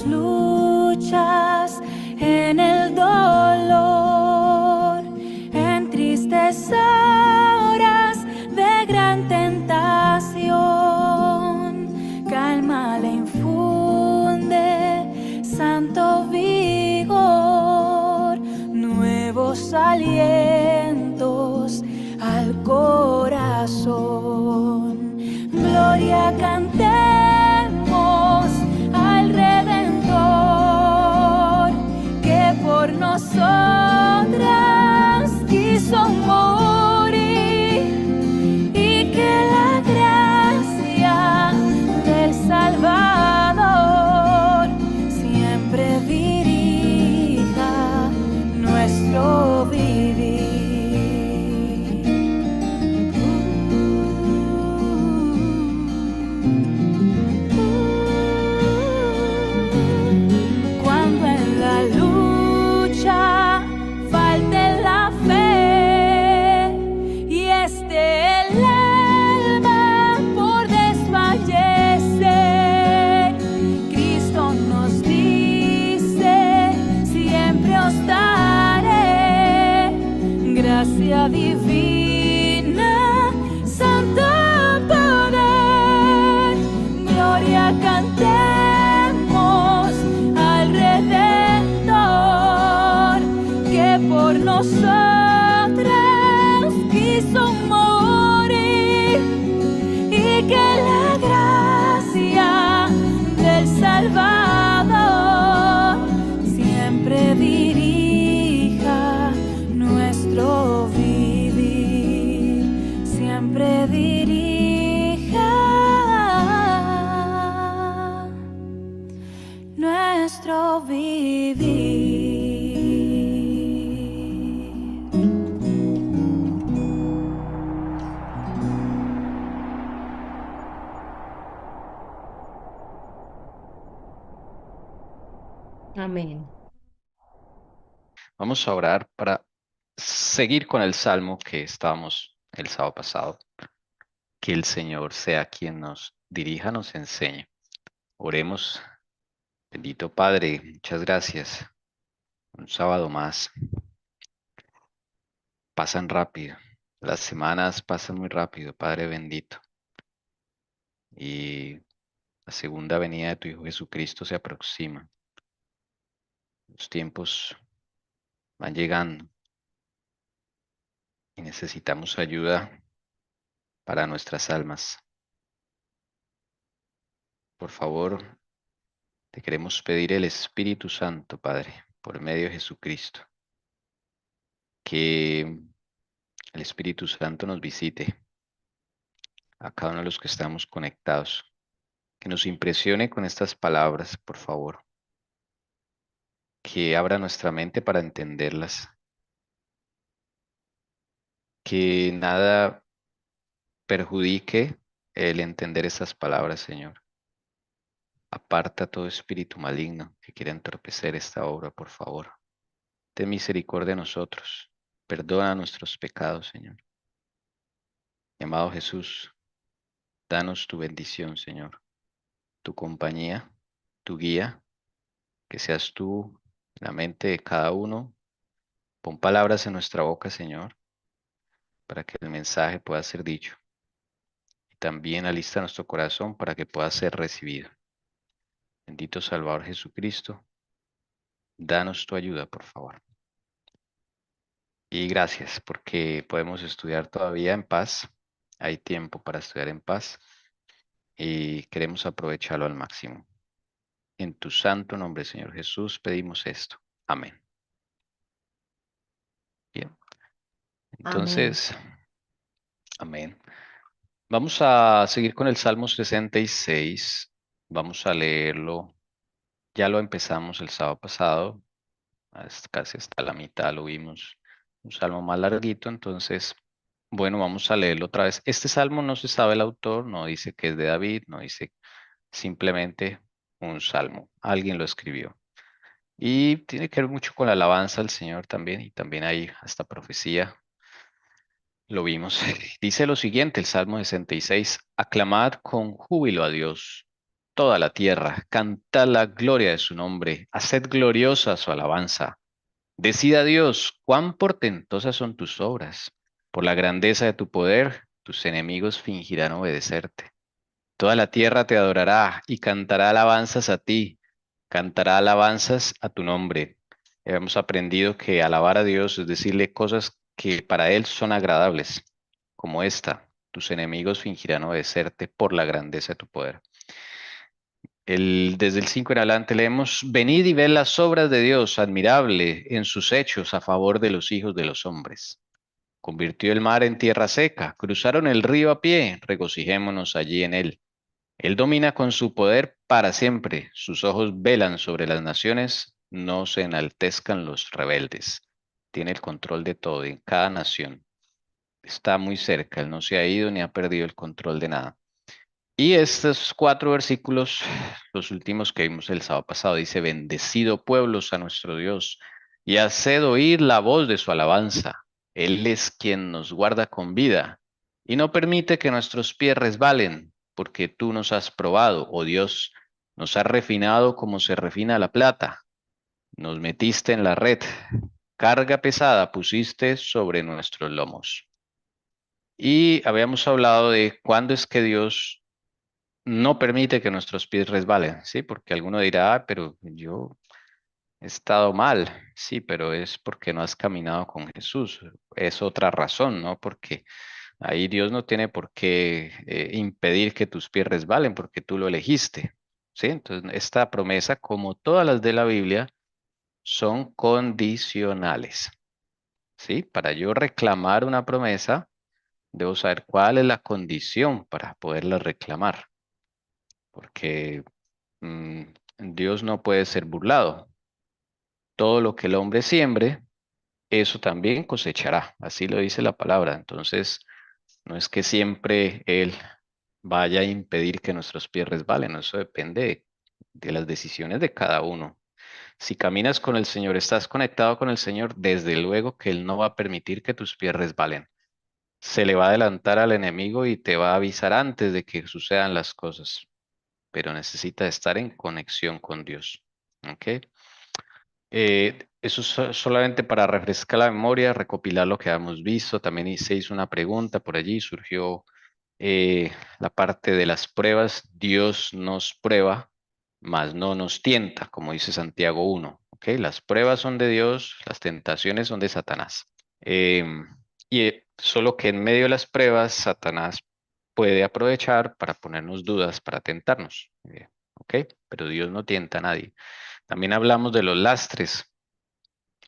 las luchas, en el dolor, en tristes horas de gran tentación, calma le infunde santo vigor, nuevos alientos al corazón. Gloria cantemos al Redentor, que por nosotras quiso morir, y que la gracia del Salvador siempre dirija nuestro vivir. Cuando en la lucha falte la fe y esté el alma por desfallecer, Cristo nos dice: siempre os daré gracia divina, santo poder. Gloria cantemos al Redentor, que por nosotras quiso morir, y que la gracia del Salvador siempre dirija nuestro vivir, siempre dirija nuestro vivir. Amén. Vamos a orar para seguir con el salmo que estábamos el sábado pasado. Que el Señor sea quien nos dirija, nos enseñe. Oremos. Bendito Padre, muchas gracias. Un sábado más. Pasan rápido. Las semanas pasan muy rápido, Padre bendito. Y la segunda venida de tu Hijo Jesucristo se aproxima. Los tiempos van llegando y necesitamos ayuda para nuestras almas. Por favor, te queremos pedir el Espíritu Santo, Padre, por medio de Jesucristo, que el Espíritu Santo nos visite a cada uno de los que estamos conectados, que nos impresione con estas palabras, por favor, que abra nuestra mente para entenderlas, que nada perjudique el entender estas palabras, Señor. Aparta todo espíritu maligno que quiera entorpecer esta obra, por favor. Ten misericordia de nosotros. Perdona nuestros pecados, Señor. Mi amado Jesús, danos tu bendición, Señor. Tu compañía, tu guía, que seas tú en la mente de cada uno. Pon palabras en nuestra boca, Señor, para que el mensaje pueda ser dicho. Y también alista nuestro corazón para que pueda ser recibido. Bendito Salvador Jesucristo, danos tu ayuda, por favor. Y gracias porque podemos estudiar todavía en paz. Hay tiempo para estudiar en paz y queremos aprovecharlo al máximo. En tu santo nombre, Señor Jesús, pedimos esto. Amén. Bien. Entonces, amén. Vamos a seguir con el Salmo 66. Vamos a leerlo. Ya lo empezamos el sábado pasado. Casi hasta la mitad lo vimos. Un salmo más larguito, entonces, bueno, vamos a leerlo otra vez. Este salmo no se sabe el autor, no dice que es de David, no dice simplemente un salmo. Alguien lo escribió. Y tiene que ver mucho con la alabanza al Señor también, y también hay hasta profecía. Lo vimos. Dice lo siguiente, el Salmo 66. Aclamad con júbilo a Dios. toda la tierra, cantad la gloria de su nombre, haced gloriosa su alabanza. Decid a Dios, cuán portentosas son tus obras. Por la grandeza de tu poder, tus enemigos fingirán obedecerte. Toda la tierra te adorará y cantará alabanzas a ti, cantará alabanzas a tu nombre. Hemos aprendido que alabar a Dios es decirle cosas que para Él son agradables, como esta: tus enemigos fingirán obedecerte por la grandeza de tu poder. Desde el 5 en adelante leemos: venid y ved las obras de Dios, admirable en sus hechos a favor de los hijos de los hombres. Convirtió el mar en tierra seca, cruzaron el río a pie, regocijémonos allí en él. Él domina con su poder para siempre, sus ojos velan sobre las naciones, no se enaltezcan los rebeldes. Tiene el control de todo, en cada nación. Está muy cerca, él no se ha ido ni ha perdido el control de nada. Y estos 4 versículos, los últimos que vimos el sábado pasado, dice: bendecido pueblos a nuestro Dios y haced oír la voz de su alabanza. Él es quien nos guarda con vida y no permite que nuestros pies resbalen, porque tú nos has probado, oh Dios, nos has refinado como se refina la plata. Nos metiste en la red, carga pesada pusiste sobre nuestros lomos. Y habíamos hablado de cuándo es que Dios no permite que nuestros pies resbalen, ¿sí? Porque alguno dirá: "Ah, pero yo he estado mal", sí, pero es porque no has caminado con Jesús. Es otra razón, ¿no? Porque ahí Dios no tiene por qué impedir que tus pies resbalen, porque tú lo elegiste, ¿sí? Entonces, esta promesa, como todas las de la Biblia, son condicionales, ¿sí? Para yo reclamar una promesa, debo saber cuál es la condición para poderla reclamar, porque mm, Dios no puede ser burlado. Todo lo que el hombre siembre, eso también cosechará. Así lo dice la palabra. Entonces, no es que siempre Él vaya a impedir que nuestros pies resbalen. Eso depende de las decisiones de cada uno. Si caminas con el Señor, estás conectado con el Señor, desde luego que Él no va a permitir que tus pies resbalen. Se le va a adelantar al enemigo y te va a avisar antes de que sucedan las cosas, pero necesita estar en conexión con Dios. ¿Ok? Eso es solamente para refrescar la memoria, recopilar lo que hemos visto. También se hizo una pregunta por allí, surgió la parte de las pruebas. Dios nos prueba, mas no nos tienta, como dice Santiago 1. ¿Ok? Las pruebas son de Dios, las tentaciones son de Satanás. Em, Solo que en medio de las pruebas, Satanás puede aprovechar para ponernos dudas, para tentarnos. ¿Ok? Pero Dios no tienta a nadie. También hablamos de los lastres,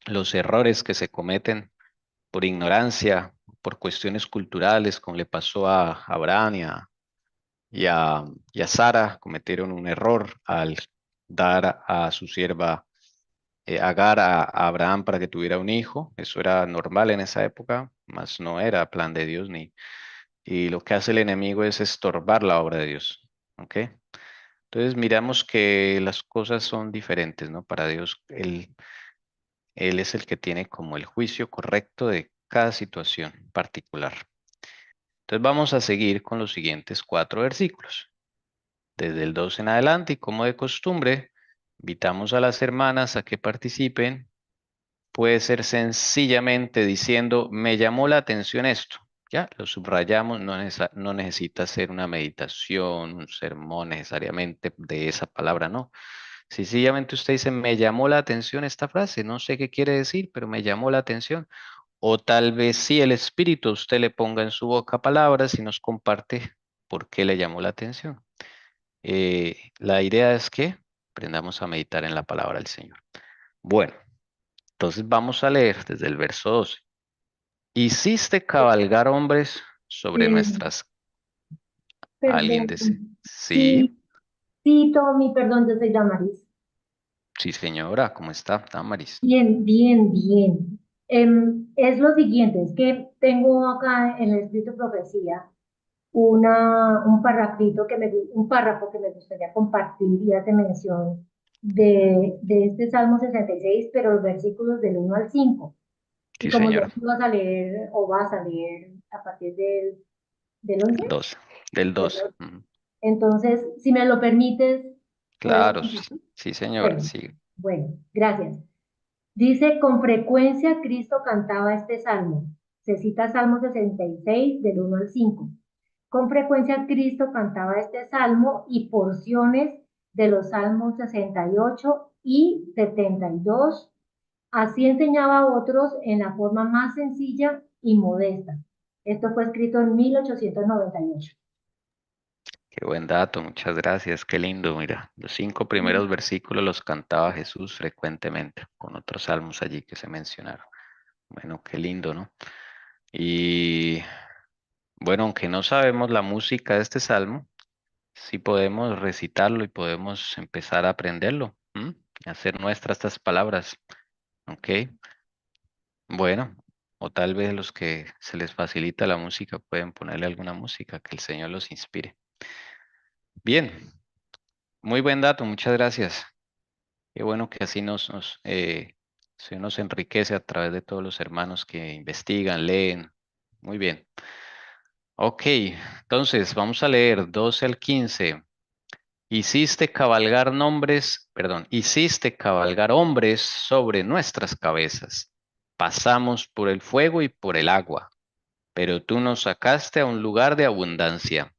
los errores que se cometen por ignorancia, por cuestiones culturales, como le pasó a Abraham y a, y a Sara. Cometieron un error al dar a su sierva Agar a Abraham para que tuviera un hijo. Eso era normal en esa época, mas no era plan de Dios ni. Y lo que hace el enemigo es estorbar la obra de Dios. ¿Ok? Entonces miramos que las cosas son diferentes, ¿no? Para Dios, Él es el que tiene como el juicio correcto de cada situación particular. Entonces vamos a seguir con los siguientes 4 versículos. Desde el 2 en adelante, y como de costumbre, invitamos a las hermanas a que participen. Puede ser sencillamente diciendo: me llamó la atención esto. Ya, lo subrayamos, no necesita ser una meditación, un sermón necesariamente de esa palabra, no. Sencillamente usted dice: me llamó la atención esta frase, no sé qué quiere decir, pero me llamó la atención. O tal vez sí el Espíritu a usted le ponga en su boca palabras y nos comparte por qué le llamó la atención. La idea es que aprendamos a meditar en la palabra del Señor. Bueno, entonces vamos a leer desde el verso 12. Hiciste cabalgar hombres sobre Eh, nuestras. Alguien Perdón. dice, sí, Sí, sí, Tommy, perdón, yo soy Damaris. sí señora, ¿cómo está, Damaris? Bien, bien, bien. Es lo siguiente, es que tengo acá en el escrito profecía un párrafo que me gustaría compartir y hace mención de este Salmo 66, pero los versículos del 1 al 5. Y Sí como ya señora, tú vas a leer o vas a leer a partir del 11, 12, del 12. perdón. Ujú. Entonces, si me lo permites, ¿puedo Claro, compartir? sí, señora, Bueno, sí. bueno, gracias. Dice, con frecuencia Cristo cantaba este salmo. Se cita Salmo 66 del 1 al 5. Con frecuencia Cristo cantaba este salmo y porciones de los salmos 68 y 72. Así enseñaba a otros en la forma más sencilla y modesta. Esto fue escrito en 1898. Qué buen dato, muchas gracias, qué lindo, mira, los 5 primeros versículos los cantaba Jesús frecuentemente, con otros salmos allí que se mencionaron. Bueno, qué lindo, ¿no? Y bueno, aunque no sabemos la música de este salmo, sí podemos recitarlo y podemos empezar a aprenderlo, ¿m? Hacer nuestras estas palabras, ¿ok? Bueno, o tal vez los que se les facilita la música pueden ponerle alguna música, que el Señor los inspire. Bien, muy buen dato, muchas gracias. Qué bueno que así se nos enriquece a través de todos los hermanos que investigan, leen. Muy bien. Ok, entonces vamos a leer 12 al 15. Hiciste cabalgar hombres sobre nuestras cabezas. Pasamos por el fuego y por el agua, pero tú nos sacaste a un lugar de abundancia.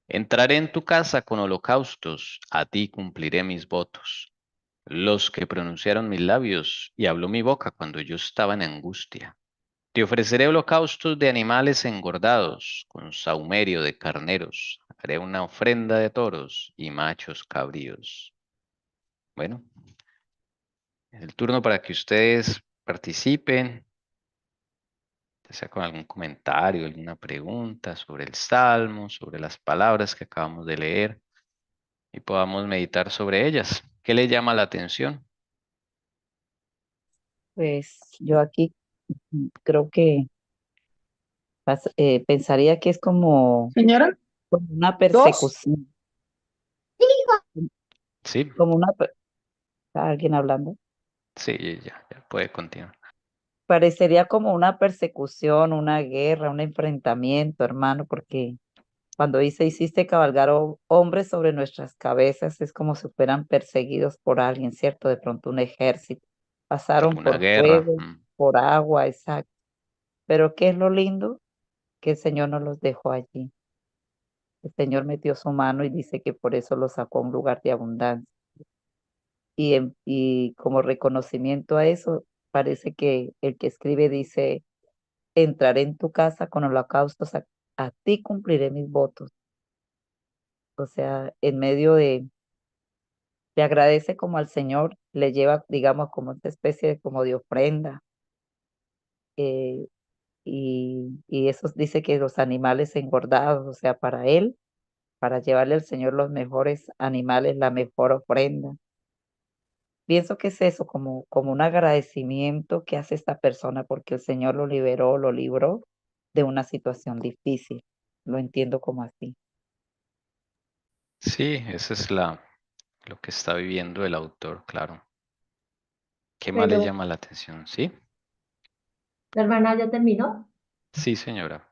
Entraré en tu casa con holocaustos, a ti cumpliré mis votos, los que pronunciaron mis labios y habló mi boca cuando yo estaba en angustia. Te ofreceré holocaustos de animales engordados, con sahumerio de carneros. Haré una ofrenda de toros y machos cabríos. Bueno, es el turno para que ustedes participen, ya sea con algún comentario, alguna pregunta sobre el salmo, sobre las palabras que acabamos de leer y podamos meditar sobre ellas. ¿Qué le llama la atención? Pues yo aquí creo que pensaría que es Señora, como una dos. persecución, Sí, como alguien hablando. sí, ya puede continuar. Parecería como una persecución, una guerra, un enfrentamiento, hermano, porque cuando dice hiciste cabalgar hombres sobre nuestras cabezas, es como si fueran perseguidos por alguien, ¿cierto? De pronto un ejército. Pasaron ¿Alguna por guerra? fuego, por agua, exacto. Pero ¿qué es lo lindo? Que el Señor no los dejó allí. El Señor metió su mano y dice que por eso lo sacó a un lugar de abundancia. Y como reconocimiento a eso, parece que el que escribe dice, entraré en tu casa con holocaustos, a ti cumpliré mis votos. O sea, en medio le agradece como al Señor, le lleva, digamos, como esta especie de, como de ofrenda. eh, y eso dice que los animales engordados, o sea, para él, para llevarle al Señor los mejores animales, la mejor ofrenda. Pienso que es eso, como un agradecimiento que hace esta persona porque el Señor lo liberó, lo libró de una situación difícil. Lo entiendo como así. Sí, esa es lo que está viviendo el autor, claro. ¿Qué más le Pero, llama la atención? ¿Sí? ¿la hermana ya terminó? Sí, señora.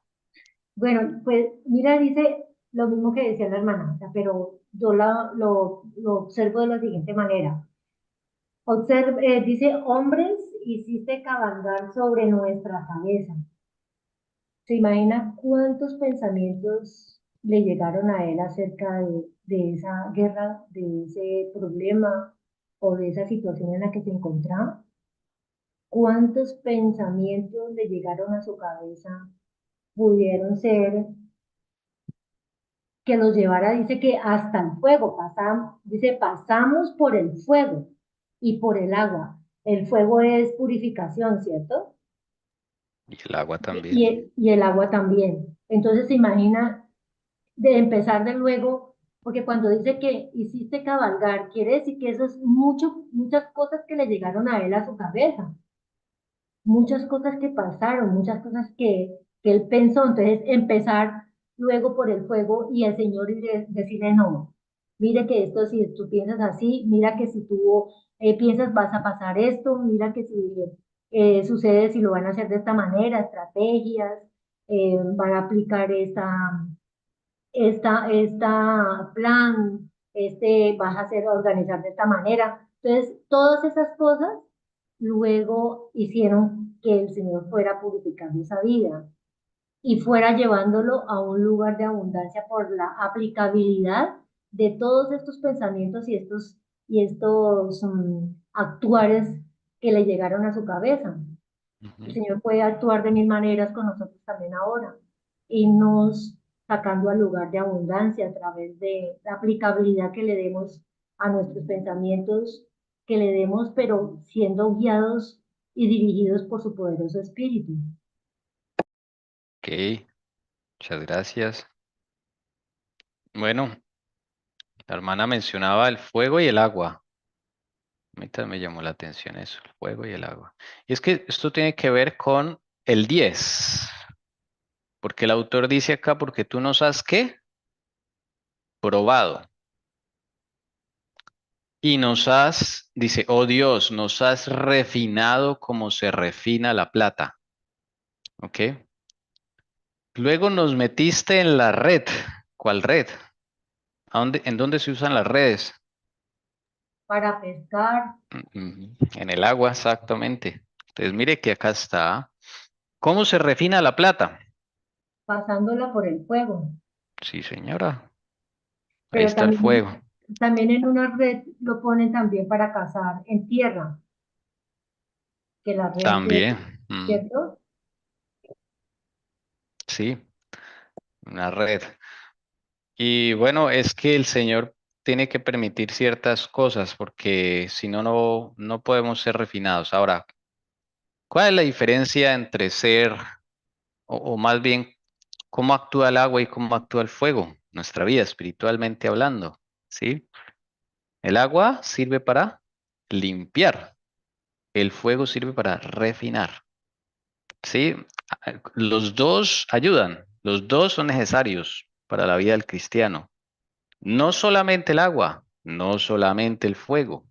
Bueno, pues mira, dice lo mismo que decía la hermana, o sea, pero yo lo observo de la siguiente manera. Dice, hombres hiciste cabalgar sobre nuestra cabeza. ¿Se imagina cuántos pensamientos le llegaron a él acerca de esa guerra, de ese problema o de esa situación en la que se encontraba? ¿Cuántos pensamientos le llegaron a su cabeza pudieron ser que los llevara, dice que hasta el fuego, dice, pasamos por el fuego y por el agua. El fuego es purificación, ¿cierto? Y el agua Y, también. y el agua también. Entonces se imagina de empezar de luego, porque cuando dice que hiciste cabalgar, quiere decir que eso es muchas cosas que le llegaron a él a su cabeza, muchas cosas que pasaron, muchas cosas que él pensó. Entonces, empezar luego por el fuego y el Señor decirle, no, mire que esto, si tú piensas así, mira que si tú piensas vas a pasar esto, mira que si sucede, si lo van a hacer de esta manera, estrategias, van a aplicar esta plan, vas a hacer, organizar de esta manera. Entonces, todas esas cosas luego hicieron que el Señor fuera purificando esa vida y fuera llevándolo a un lugar de abundancia por la aplicabilidad de todos estos pensamientos y estos actuares que le llegaron a su cabeza. El Ujú. Señor puede actuar de mil maneras con nosotros también ahora, y nos sacando al lugar de abundancia a través de la aplicabilidad que le demos a nuestros pensamientos, que le demos, pero siendo guiados y dirigidos por su poderoso espíritu. Ok, muchas gracias. Bueno, la hermana mencionaba el fuego y el agua. A mí también me llamó la atención eso, el fuego y el agua. Y es que esto tiene que ver con el 10, porque el autor dice acá, porque tú nos has, ¿qué? Probado. Y nos has, dice, oh Dios, nos has refinado como se refina la plata. ¿Ok? Luego nos metiste en la red. ¿Cuál red? ¿En dónde se usan las redes? Para pescar, En el agua, exactamente. Entonces, mire que acá está. ¿Cómo se refina la plata? pasándola por el fuego, Sí, señora. Ahí pero está el también, fuego. también en una red lo ponen también para cazar en tierra, que la red, También. ¿cierto? Sí, una red. Y bueno, es que el Señor tiene que permitir ciertas cosas porque si no, no podemos ser refinados. Ahora, ¿cuál es la diferencia entre ser, o más bien, cómo actúa el agua y cómo actúa el fuego? Nuestra vida, espiritualmente hablando. ¿Sí? El agua sirve para limpiar. El fuego sirve para refinar. ¿Sí? Los dos ayudan. Los dos son necesarios para la vida del cristiano. No solamente el agua, no solamente el fuego.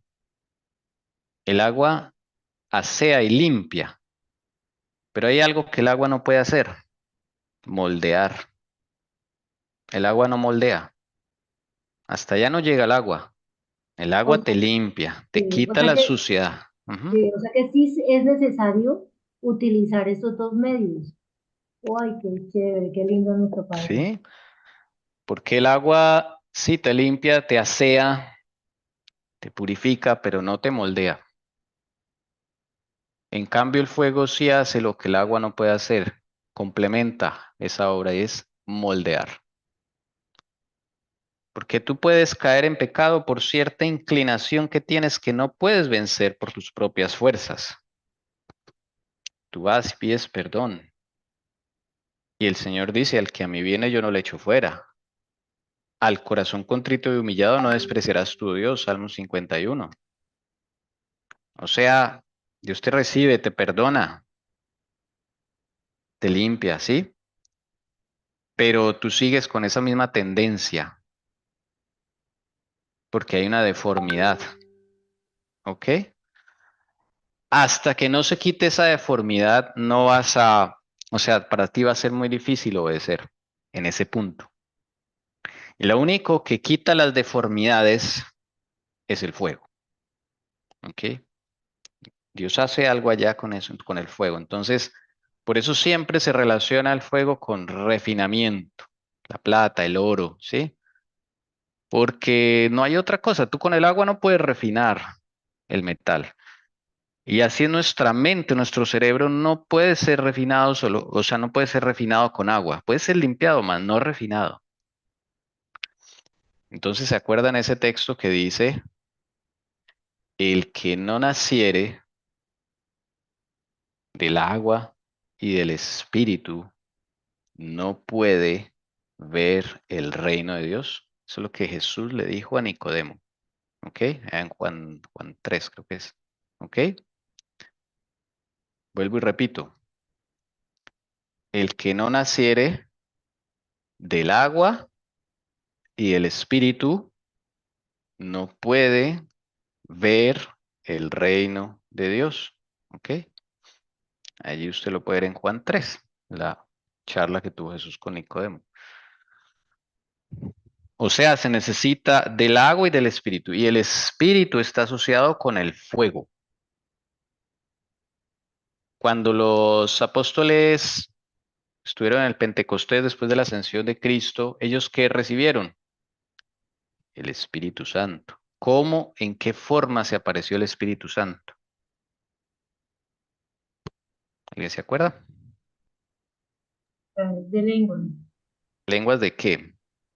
El agua asea y limpia, pero hay algo que el agua no puede hacer, moldear. El agua no moldea. Hasta allá no llega el agua. El O agua te sea, limpia, te sí, quita la suciedad. Ujú. o sea que sí es necesario utilizar estos dos medios. ¡Ay, qué chévere, qué lindo nuestro Padre! Sí, porque el agua sí te limpia, te asea, te purifica, pero no te moldea. En cambio, el fuego sí hace lo que el agua no puede hacer, complementa esa obra y es moldear. Porque tú puedes caer en pecado por cierta inclinación que tienes que no puedes vencer por tus propias fuerzas. Tú vas y pides perdón. Y el Señor dice, al que a mí viene yo no le echo fuera. Al corazón contrito y humillado no despreciarás tu Dios. Salmo 51. O sea, Dios te recibe, te perdona, te limpia, ¿sí? Pero tú sigues con esa misma tendencia porque hay una deformidad, ¿ok? Hasta que no se quite esa deformidad, no vas a, o sea, para ti va a ser muy difícil obedecer en ese punto. Y lo único que quita las deformidades es el fuego, ¿ok? Dios hace algo allá con eso, con el fuego. Entonces, por eso siempre se relaciona el fuego con refinamiento, la plata, el oro, ¿sí? Porque no hay otra cosa. Tú con el agua no puedes refinar el metal. Y así en nuestra mente, nuestro cerebro no puede ser refinado solo, o sea, no puede ser refinado con agua. Puede ser limpiado, más no refinado. Entonces, ¿se acuerdan ese texto que dice, el que no naciere del agua y del espíritu no puede ver el reino de Dios? Eso es lo que Jesús le dijo a Nicodemo. ¿Ok? En Juan 3 creo que es. ¿Ok? Vuelvo y repito. El que no naciere del agua y del espíritu no puede ver el reino de Dios. ¿Ok? Allí usted lo puede ver en Juan 3, la charla que tuvo Jesús con Nicodemo. O sea, se necesita del agua y del espíritu. Y el espíritu está asociado con el fuego. Cuando los apóstoles estuvieron en el Pentecostés después de la ascensión de Cristo, ¿ellos qué recibieron? El Espíritu Santo. ¿Cómo, en qué forma se apareció el Espíritu Santo? ¿Alguien se acuerda? De lengua, ¿Lenguas de qué?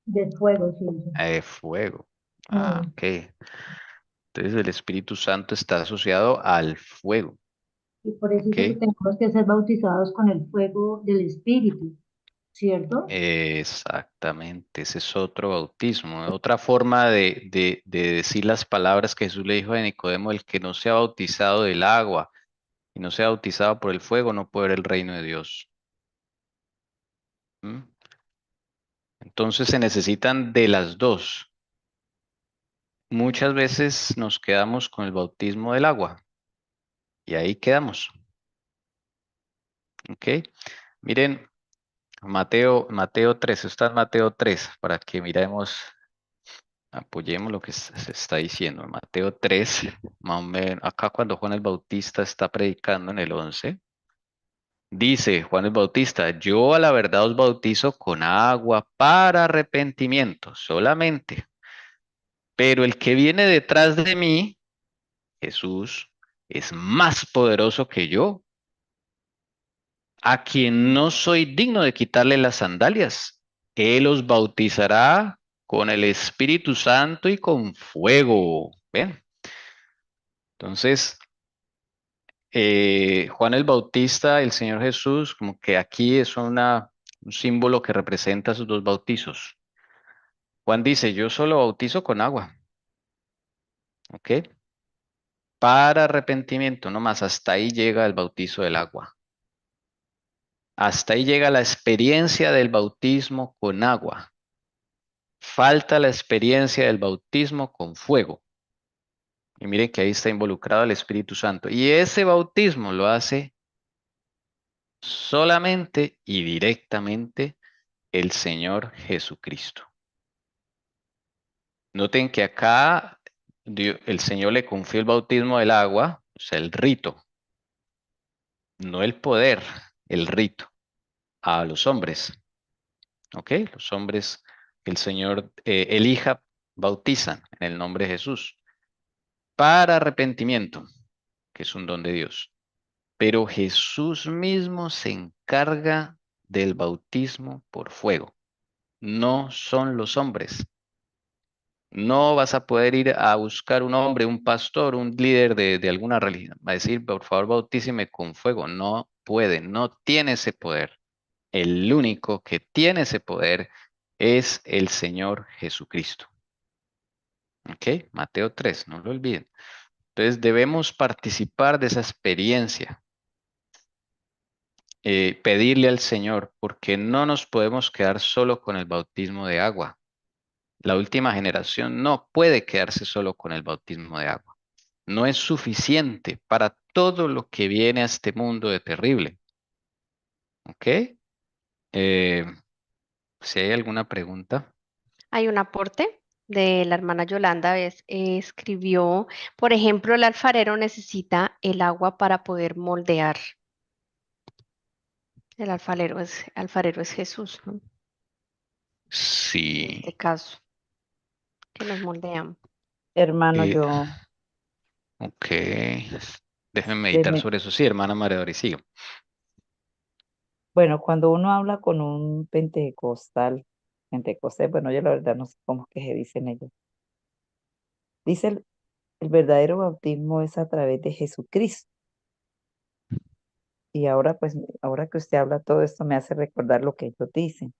de fuego, sí. Sí. De fuego. Ah, Mm. ok. Entonces el Espíritu Santo está asociado al fuego. Y por eso ¿Ok? dice que tenemos que ser bautizados con el fuego del Espíritu, ¿cierto? Exactamente, ese es otro bautismo, otra forma de decir las palabras que Jesús le dijo a Nicodemo: el que no sea bautizado del agua y no sea bautizado por el fuego no puede ver el reino de Dios. ¿Mm? Entonces se necesitan de las dos. Muchas veces nos quedamos con el bautismo del agua y ahí quedamos. ¿Ok? Miren, Mateo 3, está en Mateo 3, para que miremos. Apoyemos lo que se está diciendo. Mateo 3, más o menos, acá cuando Juan el Bautista está predicando en el 11, dice Juan el Bautista: yo a la verdad os bautizo con agua para arrepentimiento solamente, pero el que viene detrás de mí, Jesús, es más poderoso que yo, a quien no soy digno de quitarle las sandalias. Él os bautizará con el Espíritu Santo y con fuego. ¿Ven? Entonces, Juan el Bautista, el Señor Jesús, como que aquí es un símbolo que representa sus dos bautizos. Juan dice: yo solo bautizo con agua, ¿ok? Para arrepentimiento, no más, hasta ahí llega el bautizo del agua. Hasta ahí llega la experiencia del bautismo con agua. Falta la experiencia del bautismo con fuego. Y miren que ahí está involucrado el Espíritu Santo. Y ese bautismo lo hace solamente y directamente el Señor Jesucristo. Noten que acá el Señor le confió el bautismo del agua, o sea, el rito, no el poder, el rito, a los hombres. ¿Ok? Los hombres que el Señor elija, bautizan en el nombre de Jesús para arrepentimiento, que es un don de Dios. Pero Jesús mismo se encarga del bautismo por fuego. No son los hombres. No vas a poder ir a buscar un hombre, un pastor, un líder de alguna religión, va a decir: por favor, bautíceme con fuego. No puede, no tiene ese poder. El único que tiene ese poder es el Señor Jesucristo. ¿Ok? Mateo 3, no lo olviden. Entonces debemos participar de esa experiencia, pedirle al Señor, porque no nos podemos quedar solo con el bautismo de agua. La última generación no puede quedarse solo con el bautismo de agua. No es suficiente para todo lo que viene a este mundo de terrible. ¿Ok? Eh, si hay alguna pregunta. Hay un aporte de la hermana Yolanda, escribió, por ejemplo, el alfarero necesita el agua para poder moldear. El alfarero es Jesús, ¿no? En este Sí. caso, que nos moldean. Hermano, eh, yo, ok. Déjenme meditar deme- sobre eso. Sí, hermana María Doris, siga. bueno, cuando uno habla con un pentecostés, bueno, yo la verdad no sé cómo es que se dicen ellos. Dice el verdadero bautismo es a través de Jesucristo. Y ahora, pues, ahora que usted habla todo esto, me hace recordar lo que ellos dicen.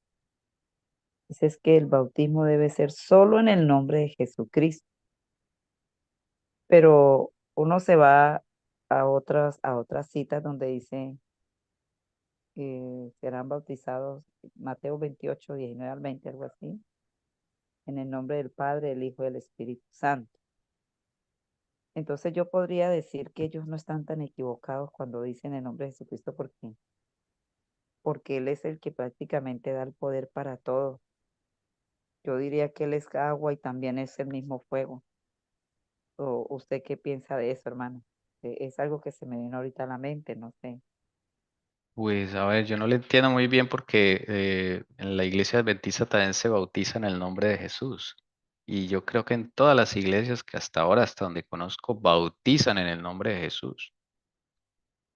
Dice es que el bautismo debe ser solo en el nombre de Jesucristo. Pero uno se va a otras citas donde dice que serán bautizados, Mateo 28, 19 al 20, algo así, en el nombre del Padre, del Hijo y del Espíritu Santo. Entonces yo podría decir que ellos no están tan equivocados cuando dicen el nombre de Jesucristo porque Él es el que prácticamente da el poder para todo. Yo diría que Él es agua y también es el mismo fuego. ¿O usted qué piensa de eso, hermano? Es algo que se me viene ahorita a la mente, no sé. Pues a ver, yo no le entiendo muy bien porque en la iglesia adventista también se bautiza en el nombre de Jesús. Y yo creo que en todas las iglesias que hasta ahora, hasta donde conozco, bautizan en el nombre de Jesús.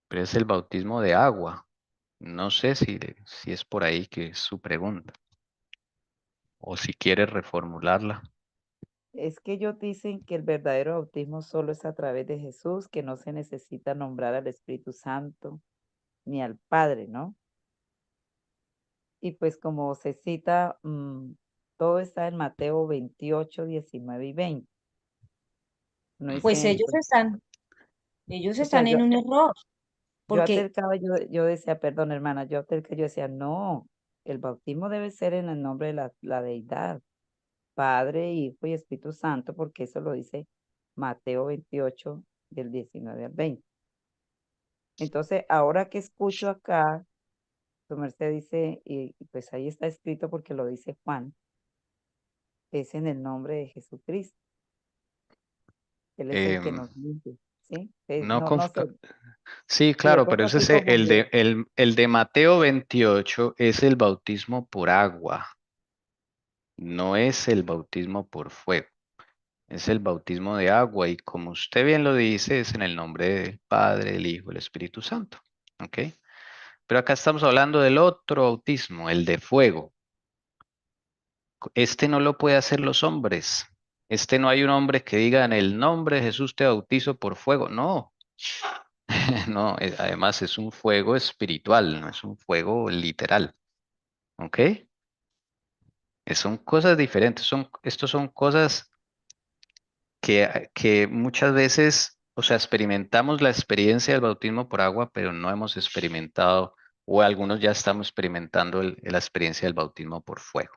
Pero es el bautismo de agua. No sé si es por ahí que es su pregunta. O si quiere reformularla. Es que ellos dicen que el verdadero bautismo solo es a través de Jesús, que no se necesita nombrar al Espíritu Santo ni al Padre, ¿no? Y pues como se cita, todo está en Mateo 28, 19 y 20. No Pues dicen, ellos o sea, están en un error, yo porque atercaba, yo decía, perdón, hermana, yo decía, no, el bautismo debe ser en el nombre de la deidad, Padre, Hijo y Espíritu Santo, porque eso lo dice Mateo 28, del 19 al 20. Entonces, ahora que escucho acá, tu merced dice, y pues ahí está escrito porque lo dice Juan, es en el nombre de Jesucristo. Él es el que Em, nos dice, ¿sí? no No, no sé, Sí, si de claro, pero pronto ese estoy es confundida. el de Mateo 28 es el bautismo por agua, no es el bautismo por fuego, es el bautismo de agua y como usted bien lo dice, es en el nombre del Padre, el Hijo, el Espíritu Santo, ¿ok? Pero acá estamos hablando del otro bautismo, el de fuego. Este no lo puede hacer los hombres. Este no hay un hombre que diga en el nombre de Jesús te bautizo por fuego. No, no, además es un fuego espiritual, no es un fuego literal. ¿Ok? Son cosas diferentes, estos son cosas que muchas veces, o sea, experimentamos la experiencia del bautismo por agua, pero no hemos experimentado, o algunos ya estamos experimentando la experiencia del bautismo por fuego.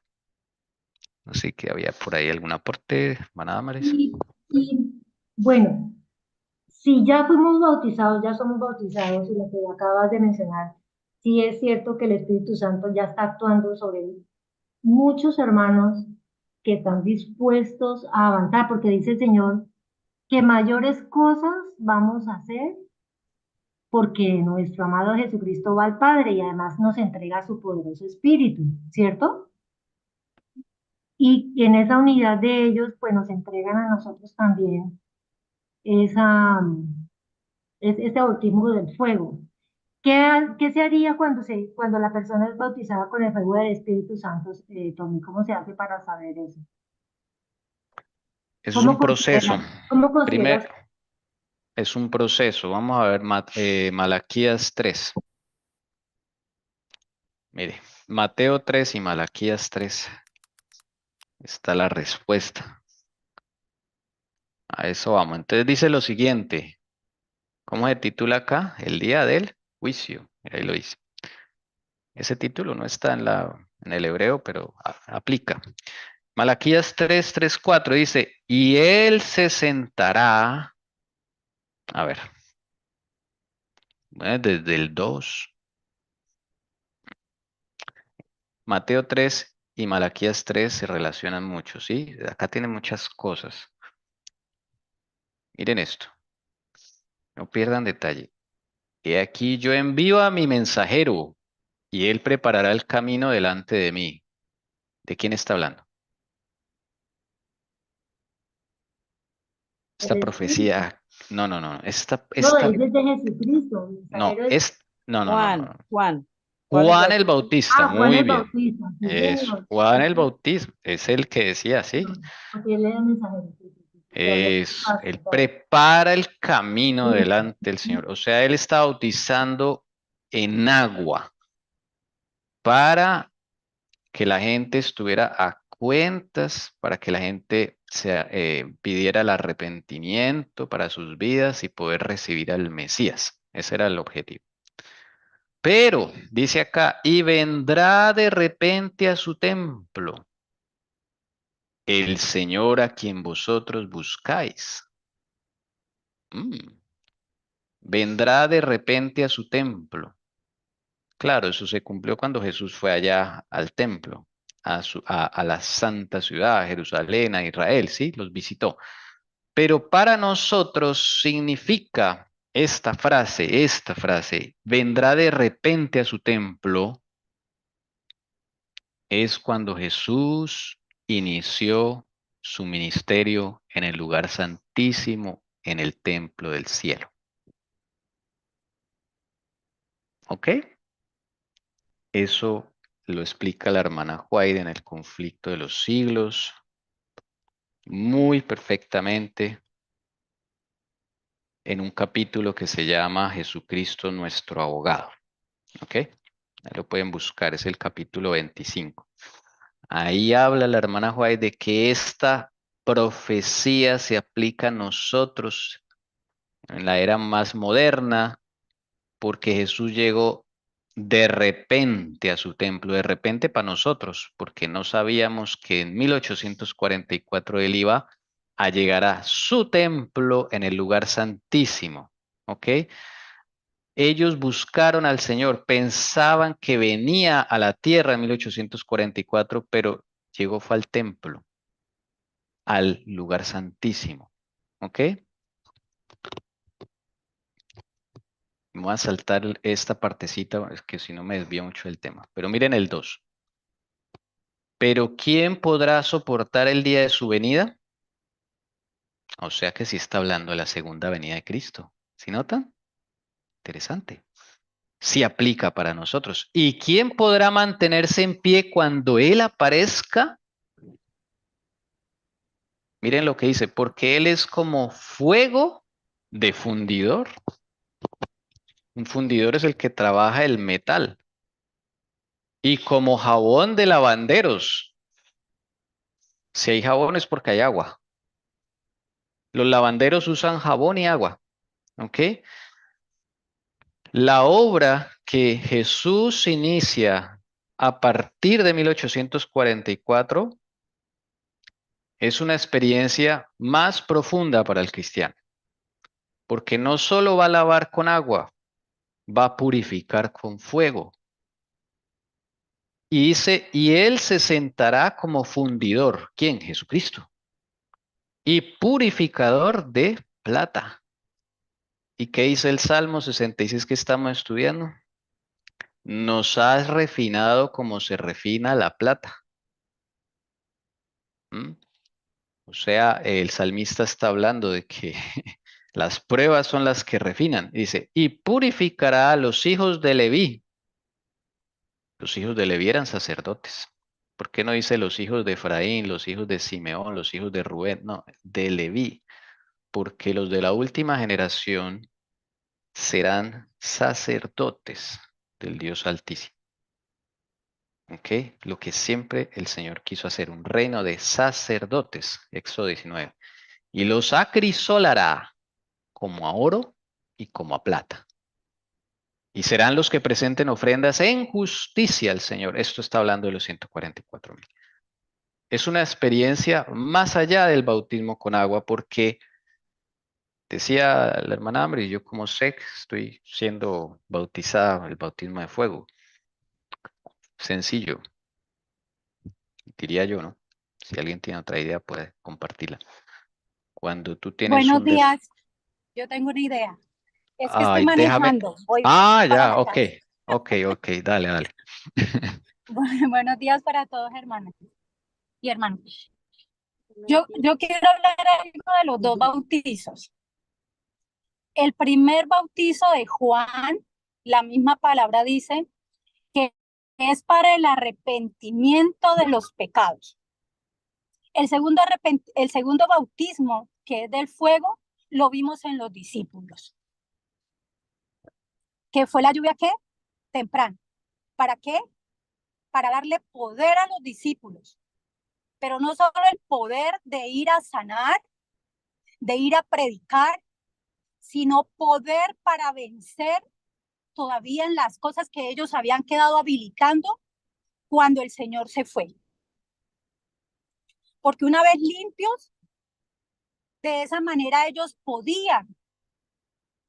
Así que había por ahí algún aporte, hermana Damaris. Y bueno, si ya fuimos bautizados, ya somos bautizados, y lo que acabas de mencionar, sí es cierto que el Espíritu Santo ya está actuando sobre muchos hermanos que están dispuestos a avanzar, porque dice el Señor que mayores cosas vamos a hacer porque nuestro amado Jesucristo va al Padre y además nos entrega su poderoso Espíritu, ¿cierto? Y en esa unidad de ellos, pues nos entregan a nosotros también esa, ese bautismo del fuego. ¿Qué se haría cuando la persona es bautizada con el fuego del Espíritu Santo, Tommy? ¿Cómo se hace para saber eso? Eso es un proceso. Cómo consideras? Primero, es un proceso. Vamos a ver Malaquías 3. Mire, Mateo 3 y Malaquías 3. Está la respuesta. A eso vamos. Entonces dice lo siguiente. ¿Cómo se titula acá? El día del juicio. Mira, ahí lo dice. Ese título no está en el hebreo, pero aplica. Malaquías 3, 3, 4 dice, y él se sentará. A ver, desde el 2. Mateo 3 y Malaquías 3 se relacionan mucho, ¿sí? Acá tiene muchas cosas. Miren esto. No pierdan detalle. He aquí yo envío a mi mensajero y él preparará el camino delante de mí. ¿De quién está hablando? El Esta Espíritu. profecía. No, no, no. No, es desde Jesucristo. El No, mensajero es, no, no, no, no, Juan, no. Juan, Juan el Juan el Bautista. Bautista, Juan muy el bien. Bautista, sí, Eso. señor. Juan el Bautista es el que decía, ¿sí? Porque él era el mensajero. Sí, sí, sí, sí, que habló con Es, Pablo, él ¿verdad? prepara el camino Eso. delante del Señor. O sea, él está bautizando en agua para que la gente estuviera a cuentas, para que la gente pidiera el arrepentimiento para sus vidas y poder recibir al Mesías. Ese era el objetivo. Pero, dice acá, y vendrá de repente a su templo el Señor a quien vosotros buscáis. Mm. Vendrá de repente a su templo. Claro, eso se cumplió cuando Jesús fue allá al templo. a la santa ciudad, a Jerusalén, a Israel, ¿sí? Los visitó. Pero para nosotros significa esta frase, vendrá de repente a su templo, es cuando Jesús inició su ministerio en el lugar santísimo, en el templo del cielo. ¿Ok? Eso lo explica la hermana White en el conflicto de los siglos, muy perfectamente, en un capítulo que se llama Jesucristo nuestro abogado. ¿Ok? Ahí lo pueden buscar, es el capítulo 25. Ahí habla la hermana White de que esta profecía se aplica a nosotros en la era más moderna, porque Jesús llegó de repente a su templo, de repente para nosotros, porque no sabíamos que en 1844 él iba a llegar a su templo en el lugar santísimo. ¿Ok? Ellos buscaron al Señor, pensaban que venía a la tierra en 1844, pero llegó fue al templo, al lugar santísimo. ¿Ok? Me voy a saltar esta partecita, es que si no me desvío mucho del tema. Pero miren el 2. Pero ¿quién podrá soportar el día de su venida? O sea que sí está hablando de la segunda venida de Cristo. ¿Sí notan? Interesante. Sí aplica para nosotros. ¿Y quién podrá mantenerse en pie cuando Él aparezca? Miren lo que dice, porque Él es como fuego de fundidor. Un fundidor es el que trabaja el metal. Y como jabón de lavanderos. Si hay jabón es porque hay agua. Los lavanderos usan jabón y agua. ¿Ok? La obra que Jesús inicia a partir de 1844 es una experiencia más profunda para el cristiano. Porque no solo va a lavar con agua, va a purificar con fuego. Y dice, y Él se sentará como fundidor. ¿Quién? Jesucristo. Y purificador de plata. ¿Y qué dice el Salmo 66 que estamos estudiando? Nos has refinado como se refina la plata. ¿Mm? O sea, el salmista está hablando de que las pruebas son las que refinan. Dice, y purificará a los hijos de Leví. Los hijos de Leví eran sacerdotes. ¿Por qué no dice los hijos de Efraín, los hijos de Simeón, los hijos de Rubén? No, de Leví. Porque los de la última generación serán sacerdotes del Dios Altísimo. ¿Ok? Lo que siempre el Señor quiso hacer, un reino de sacerdotes. Éxodo 19. Y los acrisolará como a oro y como a plata. Y serán los que presenten ofrendas en justicia al Señor. Esto está hablando de los 144,000. Es una experiencia más allá del bautismo con agua, porque decía la hermana Amber, y yo como sé que estoy siendo bautizada, el bautismo de fuego. Sencillo, diría yo, ¿no? Si alguien tiene otra idea, puede compartirla. Cuando tú tienes Buenos un... días, yo tengo una idea. Es que estoy Ay, déjame... manejando, voy Ah, para ya, la ok, casa. ok, dale, dale. Buenos días para todos, hermanas y hermanos. Yo quiero hablar algo de los dos bautizos. El primer bautizo de Juan, la misma palabra dice que es para el arrepentimiento de los pecados. El segundo bautismo, que es del fuego, lo vimos en los discípulos. ¿Que fue la lluvia qué? Temprano. ¿Para qué? Para darle poder a los discípulos. Pero no solo el poder de ir a sanar, de ir a predicar, sino poder para vencer todavía en las cosas que ellos habían quedado habilitando cuando el Señor se fue. Porque una vez limpios, de esa manera ellos podían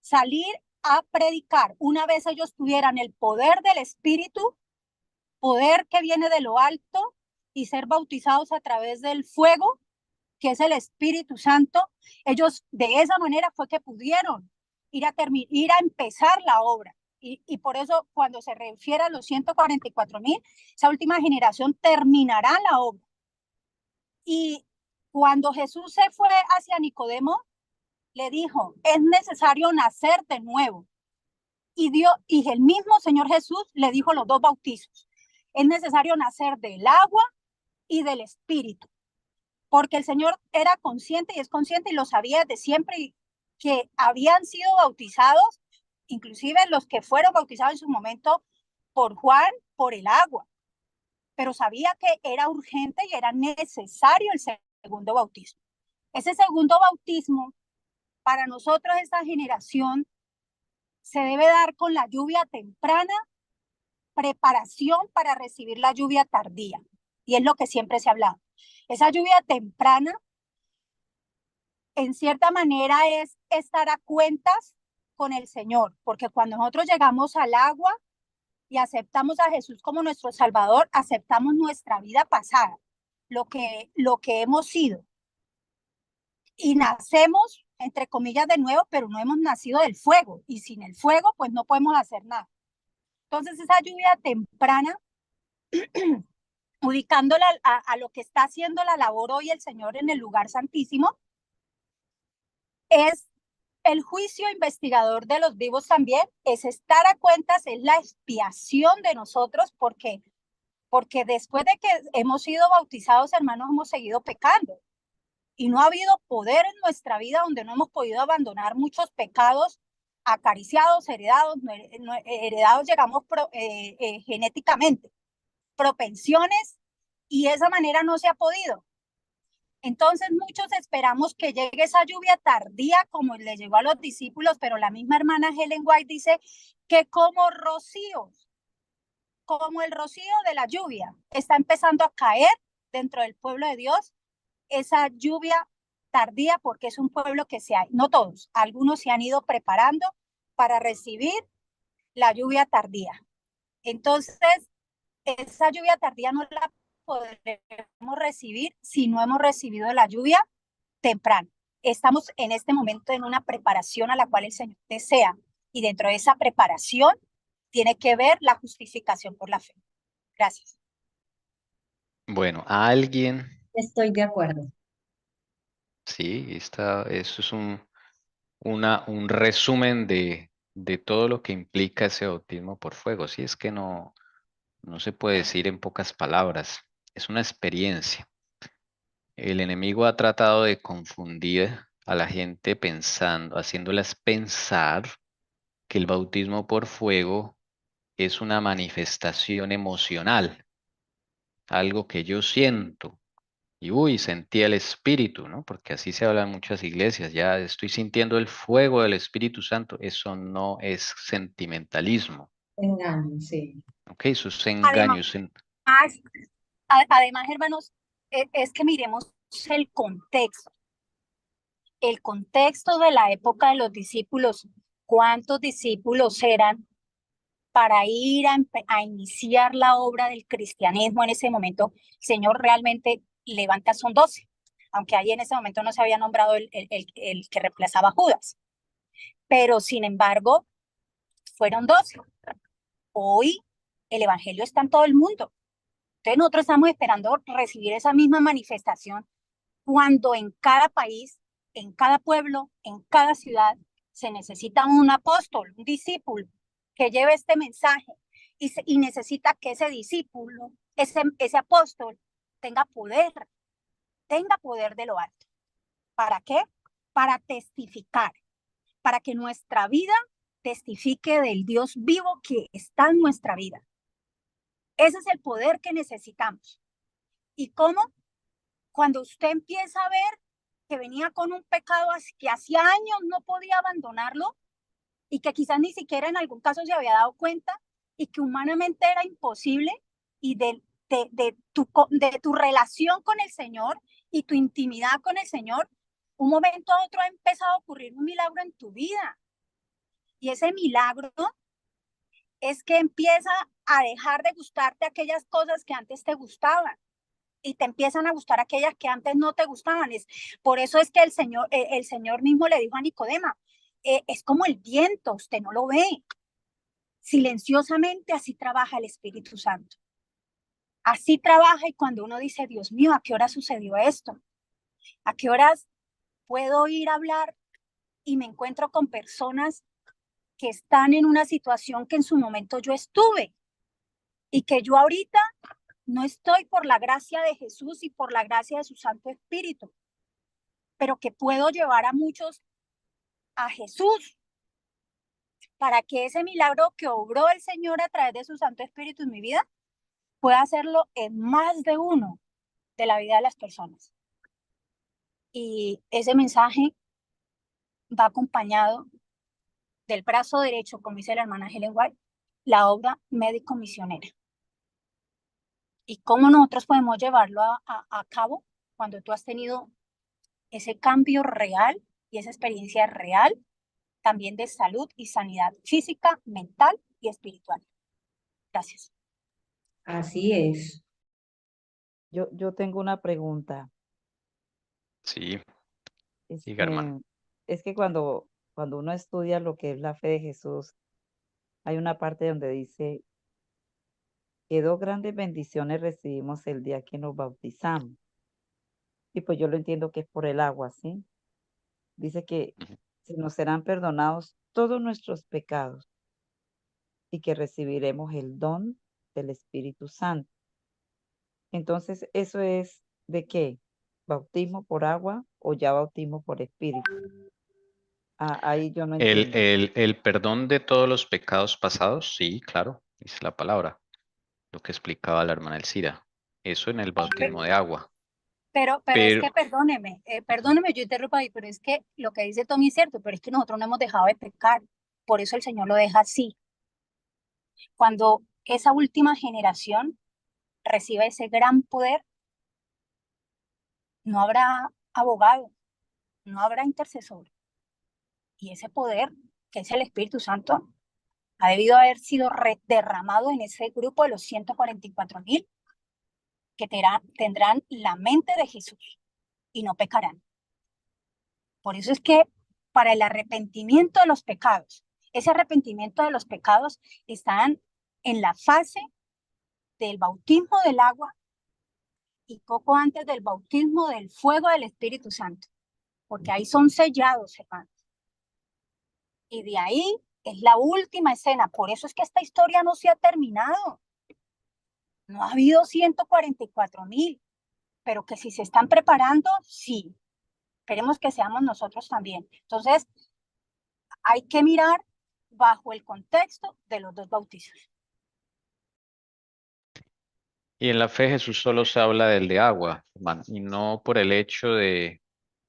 salir a predicar. Una vez ellos tuvieran el poder del Espíritu, poder que viene de lo alto, y ser bautizados a través del fuego, que es el Espíritu Santo, ellos de esa manera fue que pudieron ir a empezar la obra. Y por eso cuando se refiere a los 144,000, esa última generación terminará la obra. Y cuando Jesús se fue hacia Nicodemo, le dijo, es necesario nacer de nuevo. Y el mismo Señor Jesús le dijo los dos bautizos. Es necesario nacer del agua y del Espíritu. Porque el Señor era consciente y es consciente y lo sabía desde siempre que habían sido bautizados, inclusive los que fueron bautizados en su momento por Juan, por el agua. Pero sabía que era urgente y era necesario el segundo bautismo. Ese segundo bautismo, para nosotros, esta generación, se debe dar con la lluvia temprana, preparación para recibir la lluvia tardía. Y es lo que siempre se ha hablado. Esa lluvia temprana, en cierta manera, es estar a cuentas con el Señor, porque cuando nosotros llegamos al agua y aceptamos a Jesús como nuestro Salvador, aceptamos nuestra vida pasada, lo que hemos sido. Y nacemos, entre comillas, de nuevo, pero no hemos nacido del fuego. Y sin el fuego, pues no podemos hacer nada. Entonces, esa lluvia temprana, ubicándola a lo que está haciendo la labor hoy el Señor en el lugar santísimo, es el juicio investigador de los vivos también, es estar a cuentas, es la expiación de nosotros, porque después de que hemos sido bautizados, hermanos, hemos seguido pecando. Y no ha habido poder en nuestra vida donde no hemos podido abandonar muchos pecados acariciados, heredados, llegamos genéticamente, propensiones, y de esa manera no se ha podido. Entonces muchos esperamos que llegue esa lluvia tardía como le llegó a los discípulos, pero la misma hermana Ellen White dice que como rocíos, como el rocío de la lluvia, está empezando a caer dentro del pueblo de Dios, esa lluvia tardía, porque es un pueblo que no todos, algunos se han ido preparando para recibir la lluvia tardía. Entonces, esa lluvia tardía no la podremos recibir si no hemos recibido la lluvia temprana. Estamos en este momento en una preparación a la cual el Señor desea, y dentro de esa preparación tiene que ver la justificación por la fe. Gracias. Bueno, ¿a alguien? Estoy de acuerdo. Sí, eso es un resumen de todo lo que implica ese bautismo por fuego. Sí, es que no se puede decir en pocas palabras. Es una experiencia. El enemigo ha tratado de confundir a la gente haciéndolas pensar que el bautismo por fuego es una manifestación emocional, algo que yo siento. Y sentí el Espíritu, ¿no? Porque así se habla en muchas iglesias. Ya estoy sintiendo el fuego del Espíritu Santo. Eso no es sentimentalismo. Engaño, sí. Ok, eso es engaño. Además, hermanos, es que miremos el contexto. El contexto de la época de los discípulos. ¿Cuántos discípulos eran para ir a iniciar la obra del cristianismo en ese momento? El Señor realmente levanta, son 12, aunque ahí en ese momento no se había nombrado el que reemplazaba a Judas. Pero sin embargo, fueron 12. Hoy el evangelio está en todo el mundo. Entonces nosotros estamos esperando recibir esa misma manifestación cuando en cada país, en cada pueblo, en cada ciudad se necesita un apóstol, un discípulo que lleve este mensaje, y necesita que ese discípulo, ese apóstol tenga poder de lo alto. ¿Para qué? Para testificar, para que nuestra vida testifique del Dios vivo que está en nuestra vida. Ese es el poder que necesitamos. ¿Y cómo? Cuando usted empieza a ver que venía con un pecado que hacía años no podía abandonarlo, y que quizás ni siquiera en algún caso se había dado cuenta, y que humanamente era imposible, y de tu relación con el Señor y tu intimidad con el Señor, un momento a otro ha empezado a ocurrir un milagro en tu vida. Y ese milagro es que empieza a dejar de gustarte aquellas cosas que antes te gustaban. y te empiezan a gustar aquellas que antes no te gustaban. Por eso es que el Señor mismo le dijo a Nicodema, es como el viento, usted no lo ve. Silenciosamente así trabaja el Espíritu Santo. Así trabaja, y cuando uno dice, Dios mío, ¿a qué hora sucedió esto? ¿A qué horas puedo ir a hablar y me encuentro con personas que están en una situación que en su momento yo estuve y que yo ahorita no estoy por la gracia de Jesús y por la gracia de su Santo Espíritu, pero que puedo llevar a muchos a Jesús para que ese milagro que obró el Señor a través de su Santo Espíritu en mi vida pueda hacerlo en más de uno de la vida de las personas. Y ese mensaje va acompañado del brazo derecho, como dice la hermana Helen White, la obra médico misionera. ¿Y cómo nosotros podemos llevarlo a cabo cuando tú has tenido ese cambio real y esa experiencia real también de salud y sanidad física, mental y espiritual? Gracias. Así es. Yo tengo una pregunta. Sí, diga, hermano. Es que cuando uno estudia lo que es la fe de Jesús, hay una parte donde dice que 2 grandes bendiciones recibimos el día que nos bautizamos. Y pues yo lo entiendo que es por el agua, ¿sí? Dice que Ujú. se nos serán perdonados todos nuestros pecados y que recibiremos el don del Espíritu Santo. Entonces, ¿eso es de qué? ¿Bautismo por agua o ya bautismo por Espíritu? Ahí yo no entiendo. El perdón de todos los pecados pasados, sí, claro, dice la palabra, lo que explicaba la hermana Elcira. Eso en el bautismo de agua. Pero es Pero que perdóneme, yo interrumpo ahí, pero es que lo que dice Tommy es cierto, pero es que nosotros no hemos dejado de pecar. Por eso el Señor lo deja así. Cuando esa última generación reciba ese gran poder, no habrá abogado, no habrá intercesor. Y ese poder, que es el Espíritu Santo, ha debido haber sido derramado en ese grupo de los 144,000 que tendrán la mente de Jesús y no pecarán. Por eso es que para el arrepentimiento de los pecados, ese arrepentimiento de los pecados están en la fase del bautismo del agua y poco antes del bautismo del fuego del Espíritu Santo, porque ahí son sellados, hermanos. Y de ahí es la última escena. Por eso es que esta historia no se ha terminado. No ha habido 144,000, pero que si se están preparando, sí. Esperemos que seamos nosotros también. Entonces, hay que mirar bajo el contexto de los dos bautizos. y en la fe Jesús solo se habla del de agua, hermano, y no por el hecho de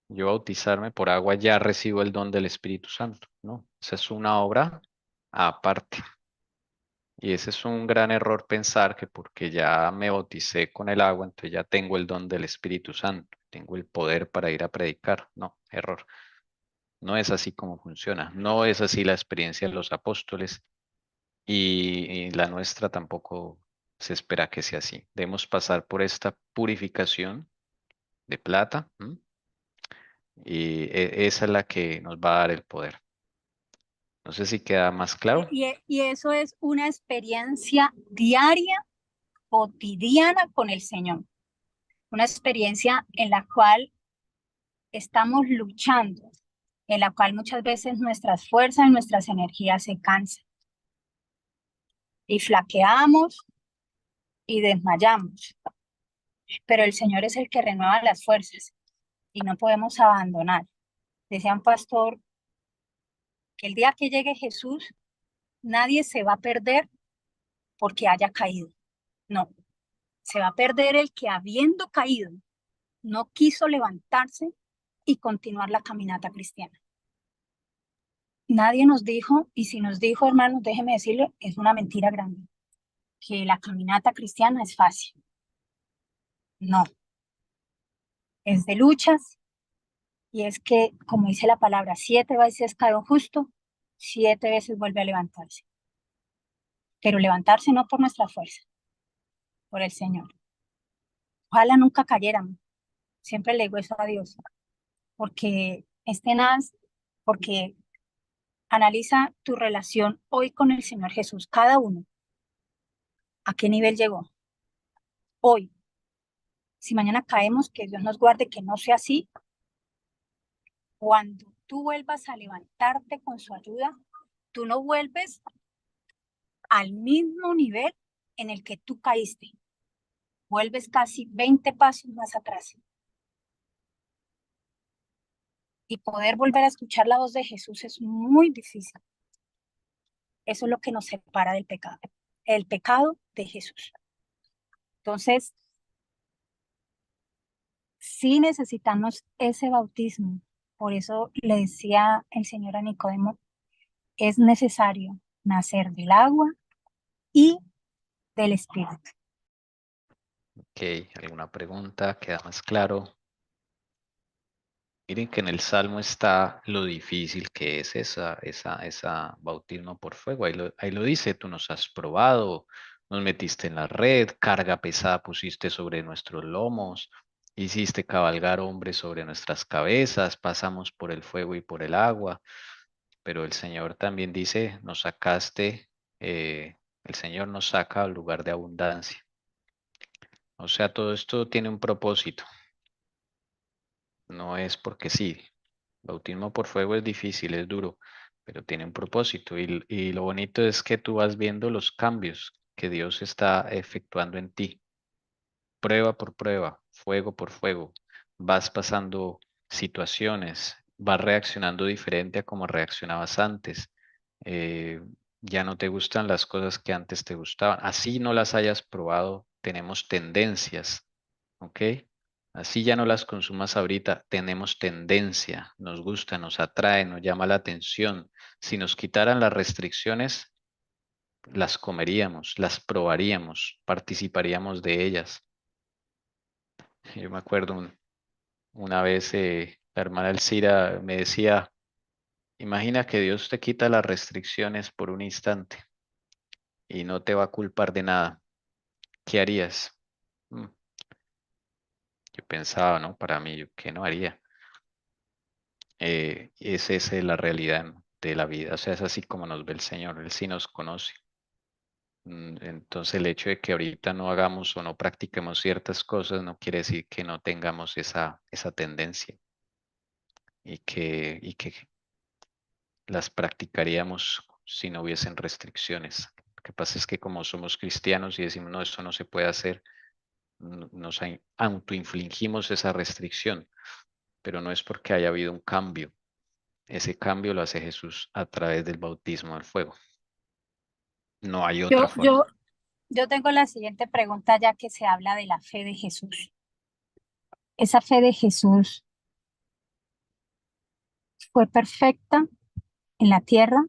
yo bautizarme por agua ya recibo el don del Espíritu Santo, ¿no? Esa es una obra aparte. Y ese es un gran error pensar que porque ya me bauticé con el agua, entonces ya tengo el don del Espíritu Santo, tengo el poder para ir a predicar. No, error. No es así como funciona. No es así la experiencia de los apóstoles y la nuestra tampoco se espera que sea así. Debemos pasar por esta purificación de plata, ¿m? Y esa es la que nos va a dar el poder. No sé si queda más claro. Y eso es una experiencia diaria, cotidiana con el Señor. Una experiencia en la cual estamos luchando, en la cual muchas veces nuestras fuerzas y nuestras energías se cansan. Y flaqueamos y desmayamos. Pero el Señor es el que renueva las fuerzas y no podemos abandonar. Decía un pastor que el día que llegue Jesús, nadie se va a perder porque haya caído. No, se va a perder el que habiendo caído, no quiso levantarse y continuar la caminata cristiana. Nadie nos dijo, y si nos dijo, hermanos, déjeme decirle, es una mentira grande, que la caminata cristiana es fácil. No, es de luchas, y es que, como dice la palabra, 7 veces cae un justo, 7 veces vuelve a levantarse. Pero levantarse no por nuestra fuerza, por el Señor. Ojalá nunca cayeran. Siempre le digo eso a Dios, porque es tenaz, porque analiza tu relación hoy con el Señor Jesús, cada uno, a qué nivel llegó hoy. Si mañana caemos, que Dios nos guarde, que no sea así. Cuando tú vuelvas a levantarte con su ayuda, tú no vuelves al mismo nivel en el que tú caíste. Vuelves casi 20 pasos más atrás. Y poder volver a escuchar la voz de Jesús es muy difícil. Eso es lo que nos separa del pecado. El pecado de Jesús. Entonces, sí necesitamos ese bautismo. Por eso le decía el Señor a Nicodemo, es necesario nacer del agua y del Espíritu. Ok, ¿alguna pregunta? ¿Queda más claro? Miren que en el Salmo está lo difícil que es esa bautismo por fuego. Ahí lo dice, tú nos has probado, nos metiste en la red, carga pesada pusiste sobre nuestros lomos, hiciste cabalgar hombres sobre nuestras cabezas, pasamos por el fuego y por el agua. Pero el Señor también dice, nos sacaste, el Señor nos saca al lugar de abundancia. O sea, todo esto tiene un propósito. No es porque sí. Bautismo por fuego es difícil, es duro, pero tiene un propósito. Y lo bonito es que tú vas viendo los cambios que Dios está efectuando en ti. Prueba por prueba, fuego por fuego. Vas pasando situaciones, vas reaccionando diferente a como reaccionabas antes. Eh, ya no te gustan las cosas que antes te gustaban. Así no las hayas probado, tenemos tendencias, ¿ok? Así ya no las consumas ahorita, tenemos tendencia, nos gusta, nos atrae, nos llama la atención. Si nos quitaran las restricciones, las comeríamos, las probaríamos, participaríamos de ellas. Yo me acuerdo una vez la hermana Elcira me decía, imagina que Dios te quita las restricciones por un instante y no te va a culpar de nada. ¿Qué harías? Mm, Yo pensaba, ¿no? Para mí, ¿qué no haría? Esa es la realidad, ¿no?, de la vida. O sea, es así como nos ve el Señor. Él sí nos conoce. Entonces, el hecho de que ahorita no hagamos o no practiquemos ciertas cosas no quiere decir que no tengamos esa tendencia y que las practicaríamos si no hubiesen restricciones. Lo que pasa es que como somos cristianos y decimos, no, eso no se puede hacer, nos autoinfligimos esa restricción, pero no es porque haya habido un cambio. Ese cambio lo hace Jesús a través del bautismo al fuego. No hay otra Yo, forma. yo, yo tengo la siguiente pregunta ya que se habla de la fe de Jesús. Esa fe de Jesús fue perfecta en la tierra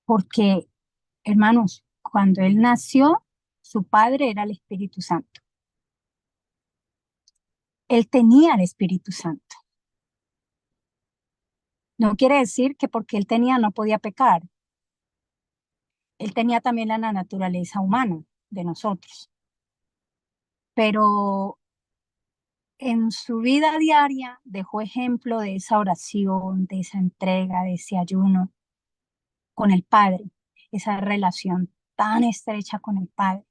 porque, hermanos, cuando él nació, su padre era el Espíritu Santo. Él tenía el Espíritu Santo. No quiere decir que porque él tenía no podía pecar. Él tenía también la naturaleza humana de nosotros. Pero en su vida diaria dejó ejemplo de esa oración, de esa entrega, de ese ayuno con el Padre, esa relación tan estrecha con el Padre.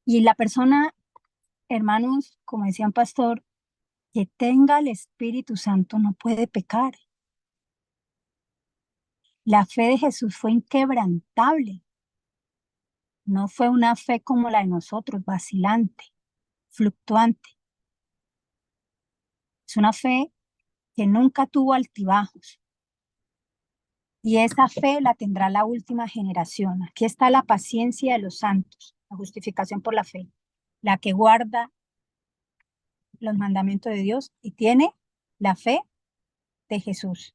Y la persona, hermanos, como decía un pastor, que tenga el Espíritu Santo no puede pecar. La fe de Jesús fue inquebrantable. No fue una fe como la de nosotros, vacilante, fluctuante. Es una fe que nunca tuvo altibajos. Y esa fe la tendrá la última generación. Aquí está la paciencia de los santos, la justificación por la fe, la que guarda los mandamientos de Dios y tiene la fe de Jesús.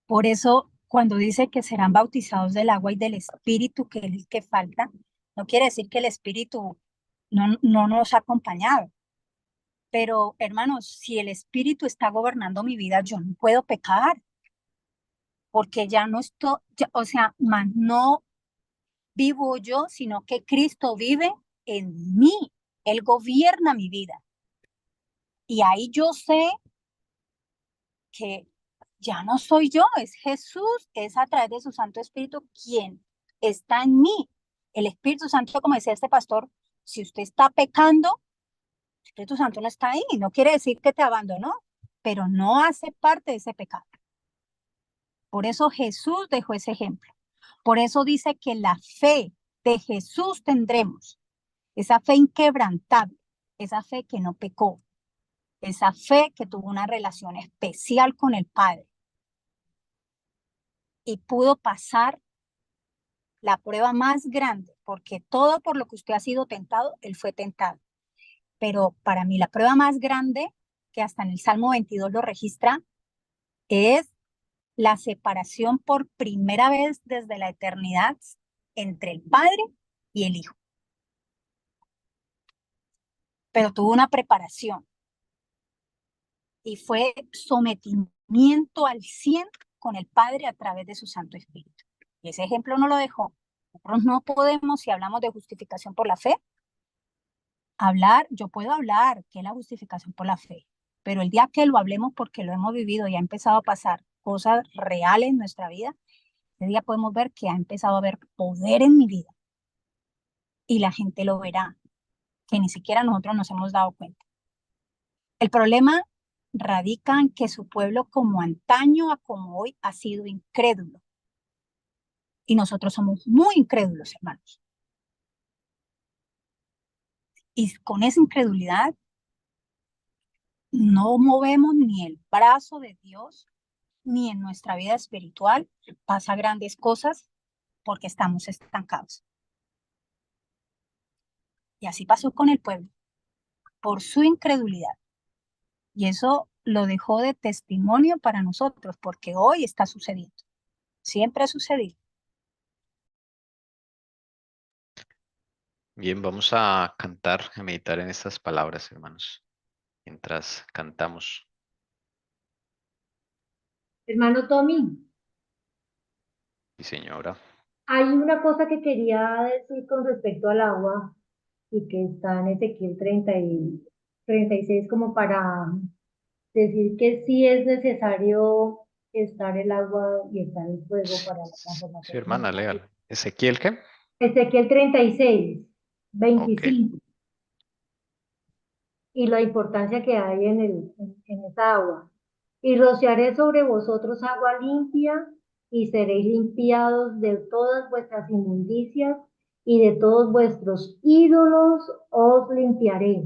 Por eso, cuando dice que serán bautizados del agua y del Espíritu, que es el que falta, no quiere decir que el Espíritu no nos ha acompañado. Pero, hermanos, si el Espíritu está gobernando mi vida, yo no puedo pecar, porque ya no estoy, o sea, más no vivo yo, sino que Cristo vive en mí. Él gobierna mi vida. Y ahí yo sé que ya no soy yo, es Jesús, es a través de su Santo Espíritu quien está en mí. El Espíritu Santo, como decía este pastor, si usted está pecando, el Espíritu Santo no está ahí. No quiere decir que te abandonó, pero no hace parte de ese pecado. Por eso Jesús dejó ese ejemplo. Por eso dice que la fe de Jesús tendremos, esa fe inquebrantable, esa fe que no pecó, esa fe que tuvo una relación especial con el Padre y pudo pasar la prueba más grande, porque todo por lo que usted ha sido tentado, él fue tentado. Pero para mí la prueba más grande, que hasta en el Salmo 22 lo registra, es la separación por primera vez desde la eternidad entre el Padre y el Hijo. Pero tuvo una preparación y fue sometimiento al 100 con el Padre a través de su Santo Espíritu. Y ese ejemplo no lo dejó. Nosotros no podemos, si hablamos de justificación por la fe, yo puedo hablar que es la justificación por la fe, pero el día que lo hablemos porque lo hemos vivido y ha empezado a pasar cosas reales en nuestra vida, ese día podemos ver que ha empezado a haber poder en mi vida y la gente lo verá, que ni siquiera nosotros nos hemos dado cuenta. El problema radica en que su pueblo como antaño a como hoy ha sido incrédulo. Y nosotros somos muy incrédulos, hermanos. Y con esa incredulidad no movemos ni el brazo de Dios, ni en nuestra vida espiritual pasa grandes cosas porque estamos estancados. Y así pasó con el pueblo, por su incredulidad. Y eso lo dejó de testimonio para nosotros, porque hoy está sucediendo. Siempre ha sucedido. Bien, vamos a cantar, a meditar en estas palabras, hermanos, mientras cantamos. Hermano Tommy, Sí, señora. hay una cosa que quería decir con respecto al agua y que está en Ezequiel 36 como para decir que sí es necesario estar el agua y estar el fuego para la Sí, transformación. hermana, léalo. ¿Ezequiel qué? Ezequiel 36, Ok. 25. Y la importancia que hay en esa agua. Y rociaré sobre vosotros agua limpia, y seréis limpiados de todas vuestras inmundicias, y de todos vuestros ídolos os limpiaré.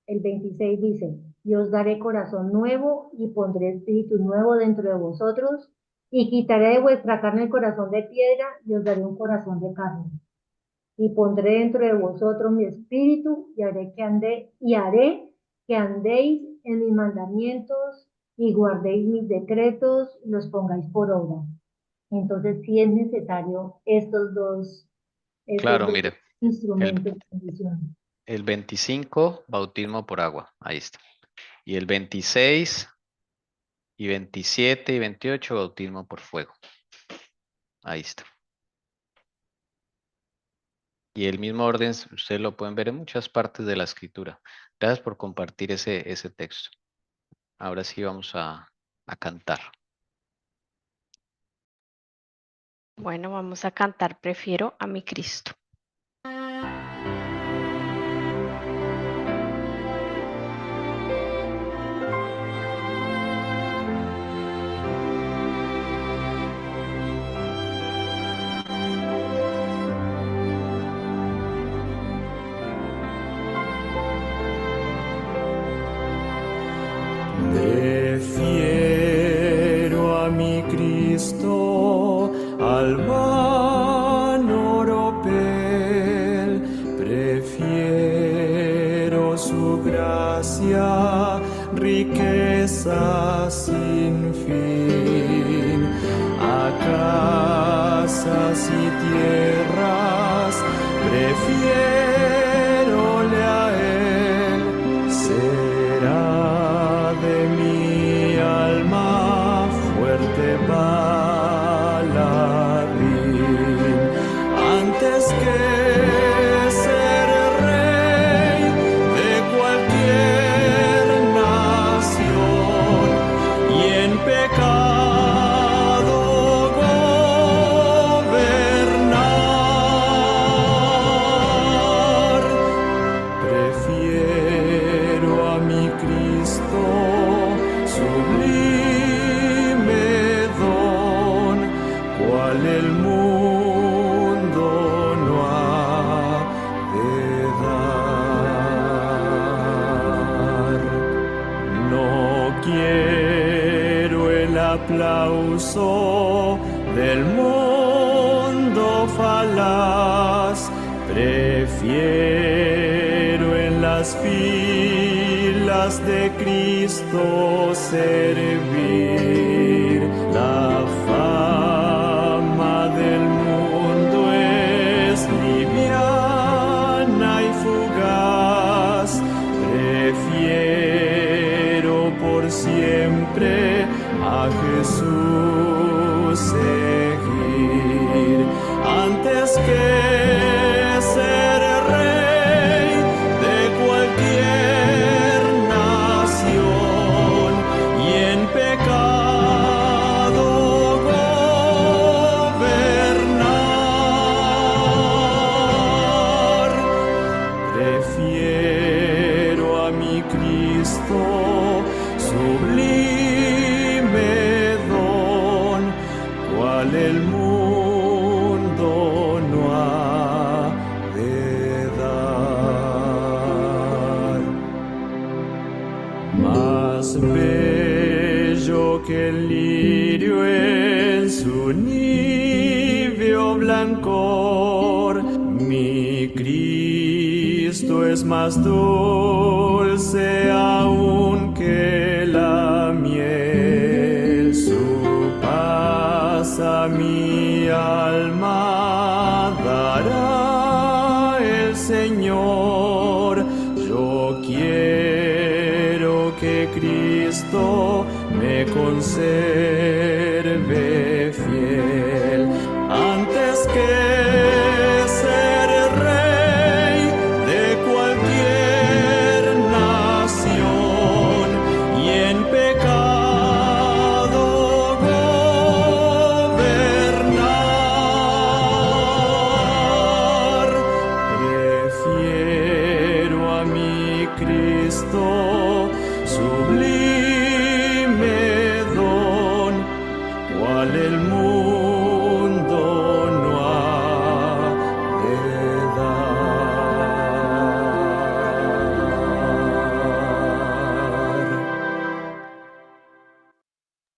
El 26 dice, y os daré corazón nuevo, y pondré espíritu nuevo dentro de vosotros, y quitaré de vuestra carne el corazón de piedra, y os daré un corazón de carne. Y pondré dentro de vosotros mi espíritu, y haré que andéis en mis mandamientos, y guardéis mis decretos, y los pongáis por obra. Entonces sí es necesario estos Claro, dos mire, instrumentos el, de bendición. el 25, bautismo por agua, ahí está. Y el 26 y 27 y 28, bautismo por fuego. Ahí está. Y el mismo orden, ustedes lo pueden ver en muchas partes de la escritura. Gracias por compartir ese texto. Ahora sí vamos a cantar. Bueno, vamos a cantar Prefiero a mi Cristo. Prefiero a mi Cristo al vano oropel, prefiero su gracia, riqueza sin fin, a casas y tierras, prefiérole a él, será de mi alma fuerte paladín ante antes que ser rey de cualquier nación y en pecado gobernar. Prefiero a mi Cristo, sublime don, cual el mundo no ha de dar. No quiero el aplauso del mundo falaz, prefiero en las filas de Cristo servir. La fama del mundo es liviana y fugaz, prefiero por siempre a Jesús seguir antes que ser rey de cualquier nación y en pecado gobernar. Prefiero a mi Cristo, sublime don, cual el mundo no ha de dar. Más bello que el lirio en su níveo blancor, mi Cristo es más dulce aún que la miel. Su paz a mi alma dará el Señor. Yo quiero que Cristo me conserve fiel antes que ser rey de cualquier nación y en pecado gobernar. Prefiero a mi Cristo, sublime don, cual el mundo no ha de dar.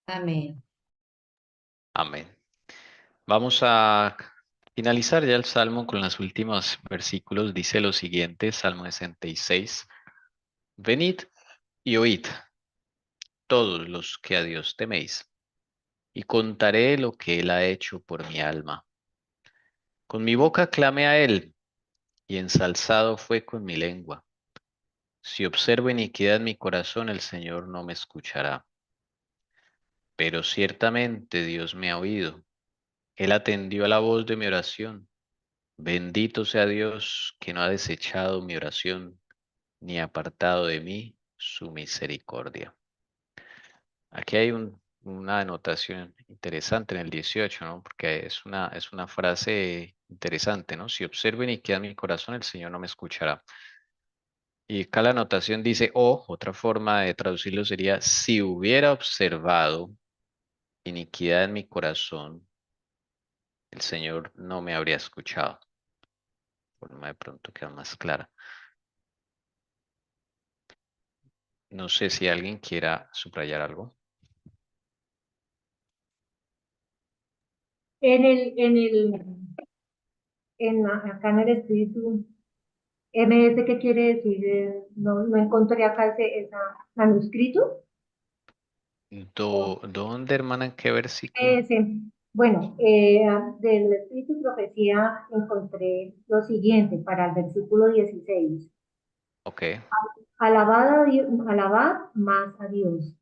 Amén. Amén. Vamos a finalizar ya el Salmo con los últimos versículos. Dice lo siguiente, Salmo 66. Venid y oíd, todos los que a Dios teméis, y contaré lo que Él ha hecho por mi alma. Con mi boca clamé a Él, y ensalzado fue con mi lengua. Si observo iniquidad en mi corazón, el Señor no me escuchará. Pero ciertamente Dios me ha oído. Él atendió a la voz de mi oración. Bendito sea Dios que no ha desechado mi oración, ni apartado de mí su misericordia. Aquí hay una anotación interesante en el 18, ¿no? Porque es una frase interesante, ¿no? Si observo iniquidad en mi corazón, el Señor no me escuchará. Y acá la anotación dice, o otra forma de traducirlo sería, si hubiera observado iniquidad en mi corazón, el Señor no me habría escuchado. Forma de pronto queda más clara. No sé si alguien quiera subrayar algo. Acá en el espíritu, MS, ¿qué quiere decir? No encontré acá ese manuscrito. ¿Dónde, hermana, en qué versículo? Bueno, del espíritu y profecía encontré lo siguiente para el versículo 16. Ok, Alabad más a Dios.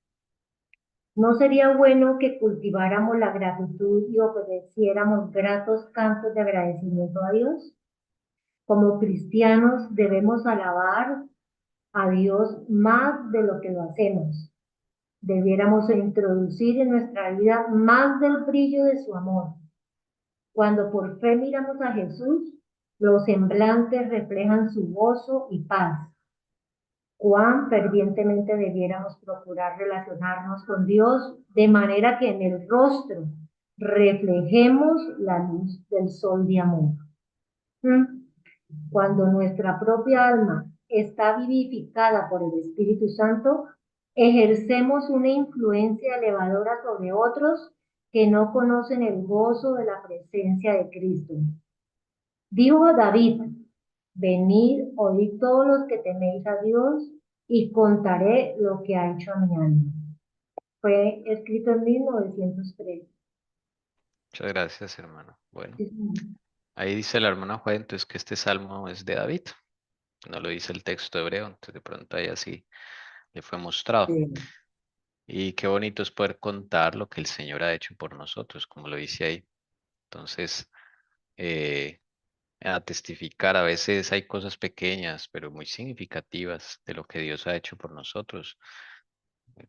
¿No sería bueno que cultiváramos la gratitud y ofreciéramos gratos cantos de agradecimiento a Dios? Como cristianos debemos alabar a Dios más de lo que lo hacemos. Debiéramos introducir en nuestra vida más del brillo de su amor. Cuando por fe miramos a Jesús, los semblantes reflejan su gozo y paz. Cuán fervientemente debiéramos procurar relacionarnos con Dios de manera que en el rostro reflejemos la luz del sol de amor. Cuando nuestra propia alma está vivificada por el Espíritu Santo, ejercemos una influencia elevadora sobre otros que no conocen el gozo de la presencia de Cristo. Dijo David: venid, oíd todos los que teméis a Dios, y contaré lo que ha hecho a mi alma. Fue escrito en 1903. Muchas gracias, hermano. Bueno, Sí, señor. ahí dice la hermana Juan, entonces que este salmo es de David. No lo dice el texto hebreo, entonces de pronto ahí así le fue mostrado. Sí. Y qué bonito es poder contar lo que el Señor ha hecho por nosotros, como lo dice ahí. Entonces, a testificar, a veces hay cosas pequeñas, pero muy significativas de lo que Dios ha hecho por nosotros,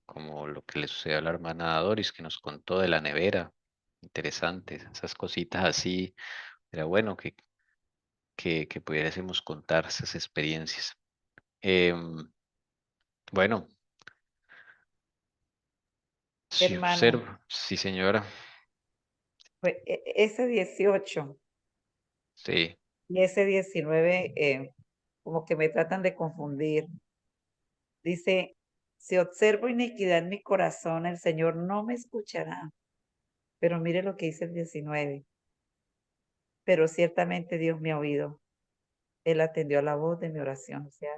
como lo que le sucedió a la hermana Doris, que nos contó de la nevera. Interesante, esas cositas así. Era bueno que pudiésemos contar esas experiencias. Em, bueno, si Hermano, observo, sí señora, ese 18 sí, y ese 19 como que me tratan de confundir. Dice, si observo iniquidad en mi corazón, el Señor no me escuchará. Pero mire lo que dice el 19. Pero ciertamente Dios me ha oído. Él atendió a la voz de mi oración. O sea,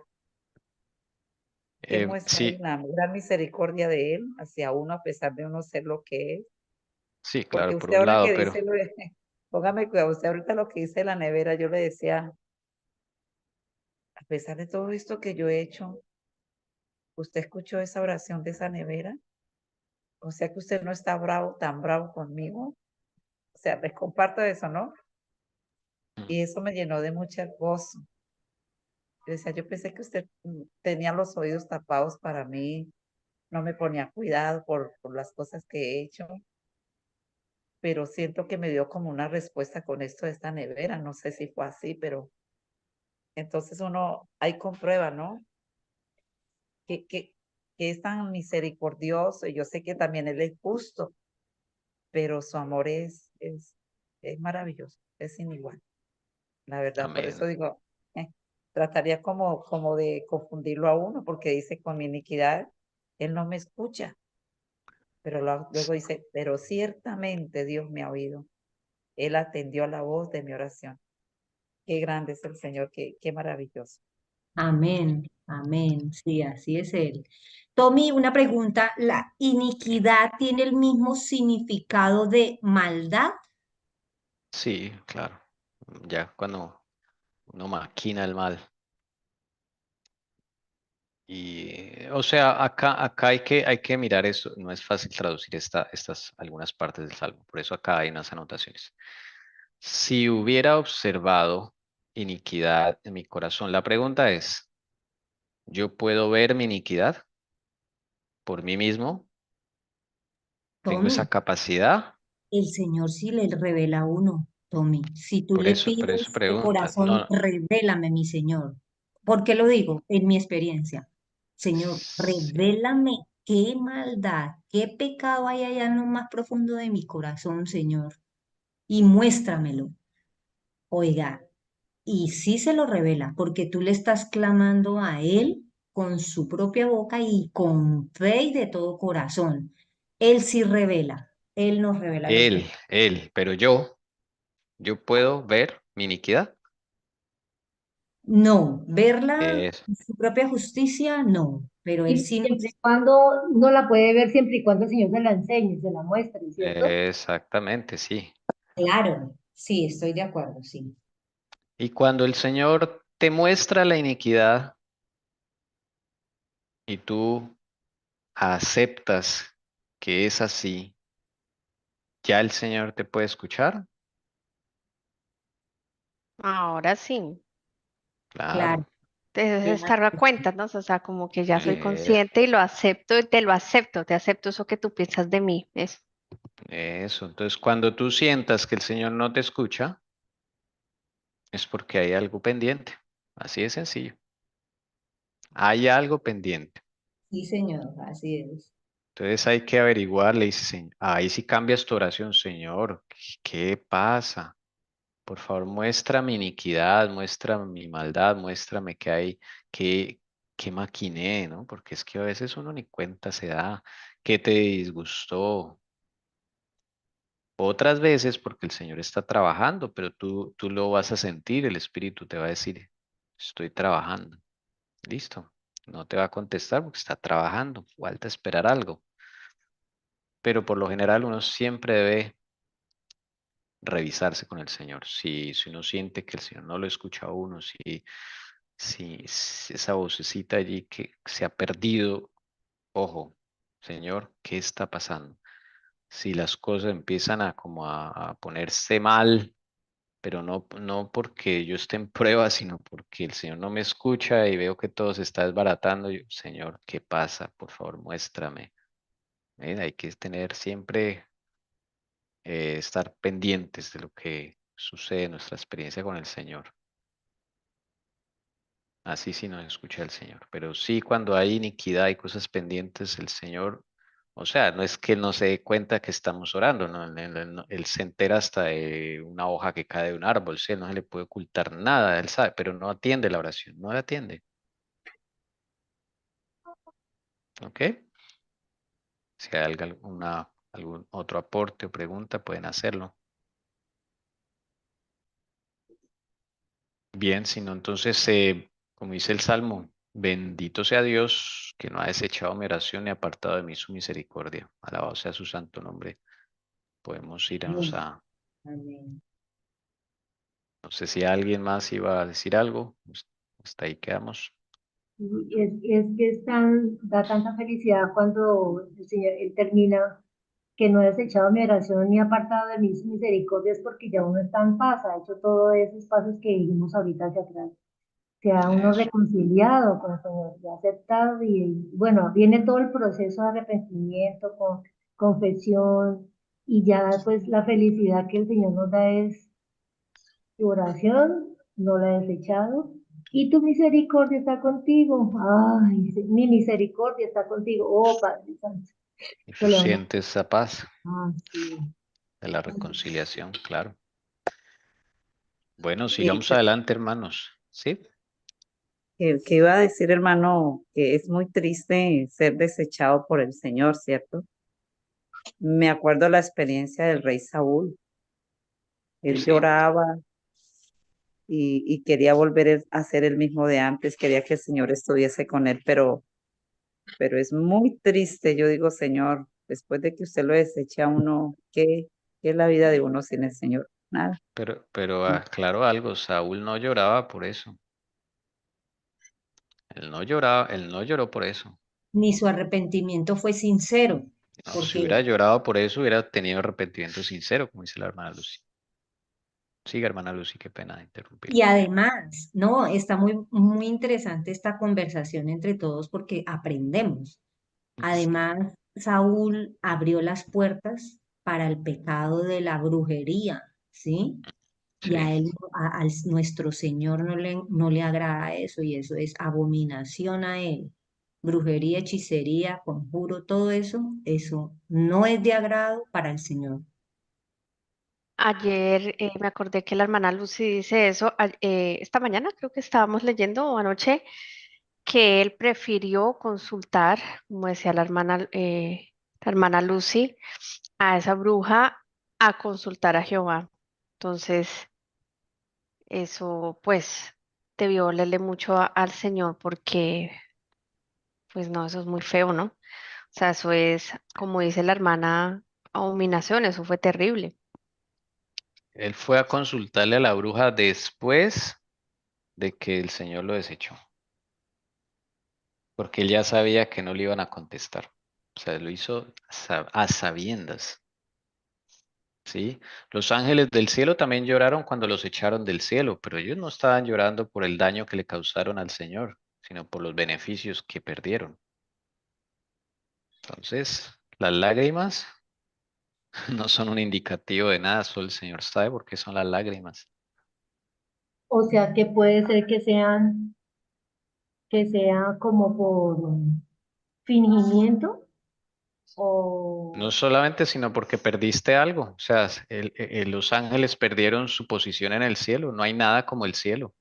¿qué muestra ahí? sí, La gran misericordia de Él hacia uno a pesar de uno ser lo que es. sí, Porque claro, por usted un ahora lado, que pero dice, póngame cuidado, usted ahorita lo que dice de la nevera, yo le decía, a pesar de todo esto que yo he hecho, ¿usted escuchó esa oración de esa nevera? O sea que usted no está bravo, tan bravo conmigo. O sea, les comparto eso, ¿no? Y eso me llenó de mucho gozo. Yo decía, yo pensé que usted tenía los oídos tapados para mí, no me ponía cuidado por las cosas que he hecho, pero siento que me dio como una respuesta con esto de esta nevera. No sé si fue así, pero entonces uno ahí comprueba, ¿no? Que, que, que es tan misericordioso y yo sé que también Él es justo, pero su amor es maravilloso, es sin igual, la verdad. Por eso amén. digo, trataría como de confundirlo a uno, porque dice, con mi iniquidad, Él no me escucha, pero luego dice, pero ciertamente Dios me ha oído. Él atendió a la voz de mi oración. Qué grande es el Señor, qué maravilloso. Amén, amén. Sí, así es Él. Tommy, una pregunta. ¿La iniquidad tiene el mismo significado de maldad? Sí, claro. Ya cuando uno maquina el mal. Y, o sea, acá hay que mirar eso. No es fácil traducir estas algunas partes del Salmo. Por eso acá hay unas anotaciones. Si hubiera observado iniquidad en mi corazón, la pregunta es, ¿yo puedo ver mi iniquidad por mí mismo? ¿Tengo esa Tommy, capacidad? el Señor sí le revela a uno, Tommy. Si tú le Por eso pides de pregunta. corazón, No, revélame, mi Señor. ¿Por qué lo digo? En mi experiencia. Señor, sí. revélame qué maldad, qué pecado hay allá en lo más profundo de mi corazón, Señor, y muéstramelo. Oiga, y sí se lo revela, porque tú le estás clamando a Él con su propia boca y con fe y de todo corazón. Él sí revela, Él nos revela los pecados. Pero yo puedo ver mi iniquidad. No, verla Es, en su propia justicia, no, pero Él Y sí nos... siempre y cuando uno la puede ver, siempre y cuando el Señor se la enseñe, se la muestre, ¿cierto? exactamente, sí. Claro, sí, estoy de acuerdo, sí. Y cuando el Señor te muestra la iniquidad y tú aceptas que es así, ¿ya el Señor te puede escuchar? Ahora sí, Claro, Claro. te debes claro. estar cuenta, ¿no? O sea, como que ya soy Eh, consciente y lo acepto y te acepto eso que tú piensas de mí. Eso. Entonces, cuando tú sientas que el Señor no te escucha, es porque hay algo pendiente. Así de sencillo. Hay algo pendiente. Sí, señor, así es. Entonces hay que averiguar, le dice, ahí sí cambias tu oración, Señor, ¿qué pasa? Por favor, muestra mi iniquidad, muestra mi maldad, muéstrame que hay, que maquiné, ¿no? Porque es que a veces uno ni cuenta se da, que te disgustó. Otras veces porque el Señor está trabajando, pero tú lo vas a sentir, el Espíritu te va a decir, estoy trabajando. Listo. No te va a contestar porque está trabajando, falta esperar algo. Pero por lo general uno siempre debe revisarse con el Señor. Si uno siente que el Señor no lo escucha a uno, si esa vocecita allí que se ha perdido, ojo, Señor, ¿qué está pasando? Si las cosas empiezan a como a ponerse mal, pero no porque yo esté en prueba, sino porque el Señor no me escucha y veo que todo se está desbaratando. Señor, ¿qué pasa? Por favor, muéstrame. Hay que tener siempre, estar pendientes de lo que sucede en nuestra experiencia con el Señor. Así sí nos escucha el Señor. Pero sí, cuando hay iniquidad y cosas pendientes, el Señor, o sea, no es que Él no se dé cuenta que estamos orando, ¿no? Él se entera hasta de una hoja que cae de un árbol, ¿sí? Él no se le puede ocultar nada, Él sabe, pero no atiende la oración, no la atiende. ¿Ok? Si hay algún otro aporte o pregunta, pueden hacerlo. Bien, si no, entonces, como dice el Salmo, bendito sea Dios que no ha desechado mi oración ni apartado de mí su misericordia. Alabado sea su santo nombre. Podemos irnos Amén. a, Amén. no sé si alguien más iba a decir algo. Hasta ahí quedamos. Y es que da tanta felicidad cuando el Señor, Él termina, que no he desechado mi oración ni apartado de mis misericordias, porque ya uno está en paz, ha hecho todos esos pasos que dijimos ahorita hacia atrás. Se ha uno Eso. reconciliado con el Señor, se ha aceptado y bueno, viene todo el proceso de arrepentimiento, con confesión y ya pues la felicidad que el Señor nos da es tu oración, no la he desechado y tu misericordia está contigo. Ay, sí, mi misericordia está contigo, oh Padre Santo. Y Que tú le van a- sientes esa paz sí. de la reconciliación, claro. Bueno, Y sigamos adelante, hermanos. ¿Sí? que iba a decir, hermano, que es muy triste ser desechado por el Señor, ¿cierto? Me acuerdo la experiencia del rey Saúl. Él Sí. lloraba y quería volver a ser el mismo de antes, quería que el Señor estuviese con él, pero es muy triste. Yo digo, Señor, después de que usted lo deseche a uno, ¿qué es la vida de uno sin el Señor? Nada. Pero aclaro algo, Saúl no lloraba por eso. Él no lloraba, él no lloró por eso. Ni su arrepentimiento fue sincero, No, si porque, hubiera llorado por eso, hubiera tenido arrepentimiento sincero, como dice la hermana Lucy. Siga, hermana Lucy, qué pena y interrumpirla. además, no, está muy, muy interesante esta conversación entre todos porque aprendemos. Además, Saúl abrió las puertas para el pecado de la brujería, ¿sí? Y Sí, a él, nuestro Señor no le agrada eso y eso es abominación a él. Brujería, hechicería, conjuro, todo eso no es de agrado para el Señor. Ayer me acordé que la hermana Lucy dice eso. Esta mañana creo que estábamos leyendo o anoche que él prefirió consultar, como decía la hermana Lucy, a esa bruja a consultar a Jehová. Entonces, eso pues debió dolerle mucho al Señor porque, pues no, eso es muy feo, ¿no? O sea, eso es, como dice la hermana, abominación, eso fue terrible. él fue a consultarle a la bruja después de que el Señor lo desechó, porque él ya sabía que no le iban a contestar. O sea, lo hizo a sabiendas. ¿Sí? Los ángeles del cielo también lloraron cuando los echaron del cielo, pero ellos no estaban llorando por el daño que le causaron al Señor, sino por los beneficios que perdieron. Entonces, las lágrimas no son un indicativo de nada, solo el Señor sabe por qué son las lágrimas. O sea que puede ser que sea como por fingimiento No o... solamente, sino porque perdiste algo. O sea, los ángeles perdieron su posición en el cielo. No hay nada como el cielo.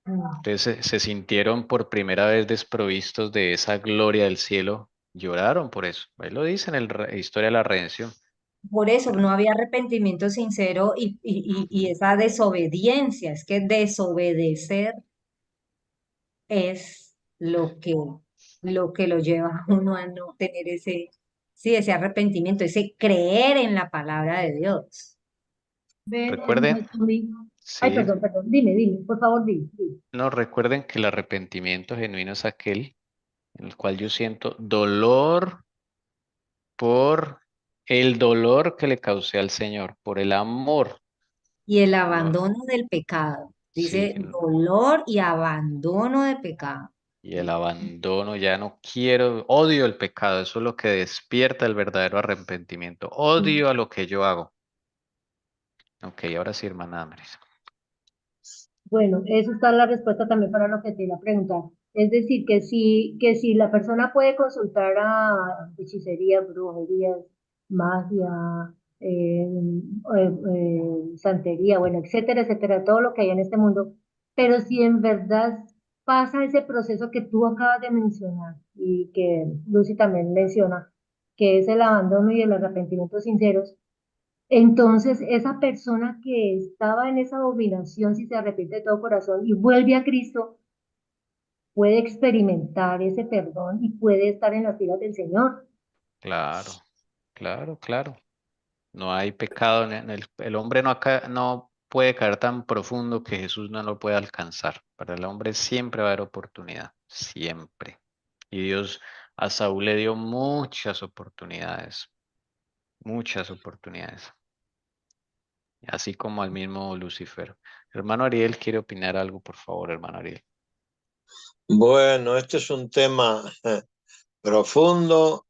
Mm. Entonces se sintieron por primera vez desprovistos de esa gloria del cielo. Lloraron por eso. Ahí lo dice en la historia de la redención. Por eso Pero, no había arrepentimiento sincero y ujú, esa desobediencia. Es que desobedecer es lo que lo lleva a uno a no tener ese, sí, ese arrepentimiento, ese creer en la palabra de Dios. Ven, recuerden, Ay, sí, perdón, dime, por favor, dime. no recuerden que el arrepentimiento genuino es aquel en el cual yo siento dolor por el dolor que le causé al Señor, por el amor. Y el No, abandono del pecado. sí, Dice dolor y abandono de pecado. y el abandono, ya no quiero, odio el pecado, eso es lo que despierta el verdadero arrepentimiento. Odio a lo que yo hago. Ok, ahora sí, hermana Amaris. Bueno, eso está la respuesta también para lo que te iba a preguntar. Es decir, que si la persona puede consultar a hechicería, brujerías, magia, santería, bueno, etcétera, etcétera, todo lo que hay en este mundo, pero si en verdad pasa ese proceso que tú acabas de mencionar y que Lucy también menciona, que es el abandono y el arrepentimiento sinceros, entonces, esa persona que estaba en esa abominación, si se arrepiente de todo corazón y vuelve a Cristo, puede experimentar ese perdón y puede estar en las filas del Señor. Claro, claro, claro. No hay pecado el hombre no puede caer tan profundo que Jesús no lo puede alcanzar. Para el hombre siempre va a haber oportunidad, siempre. Y Dios a Saúl le dio muchas oportunidades, muchas oportunidades, así como al mismo Lucifer. Hermano Ariel quiere opinar algo, por favor, hermano Ariel. Bueno, este es un tema profundo,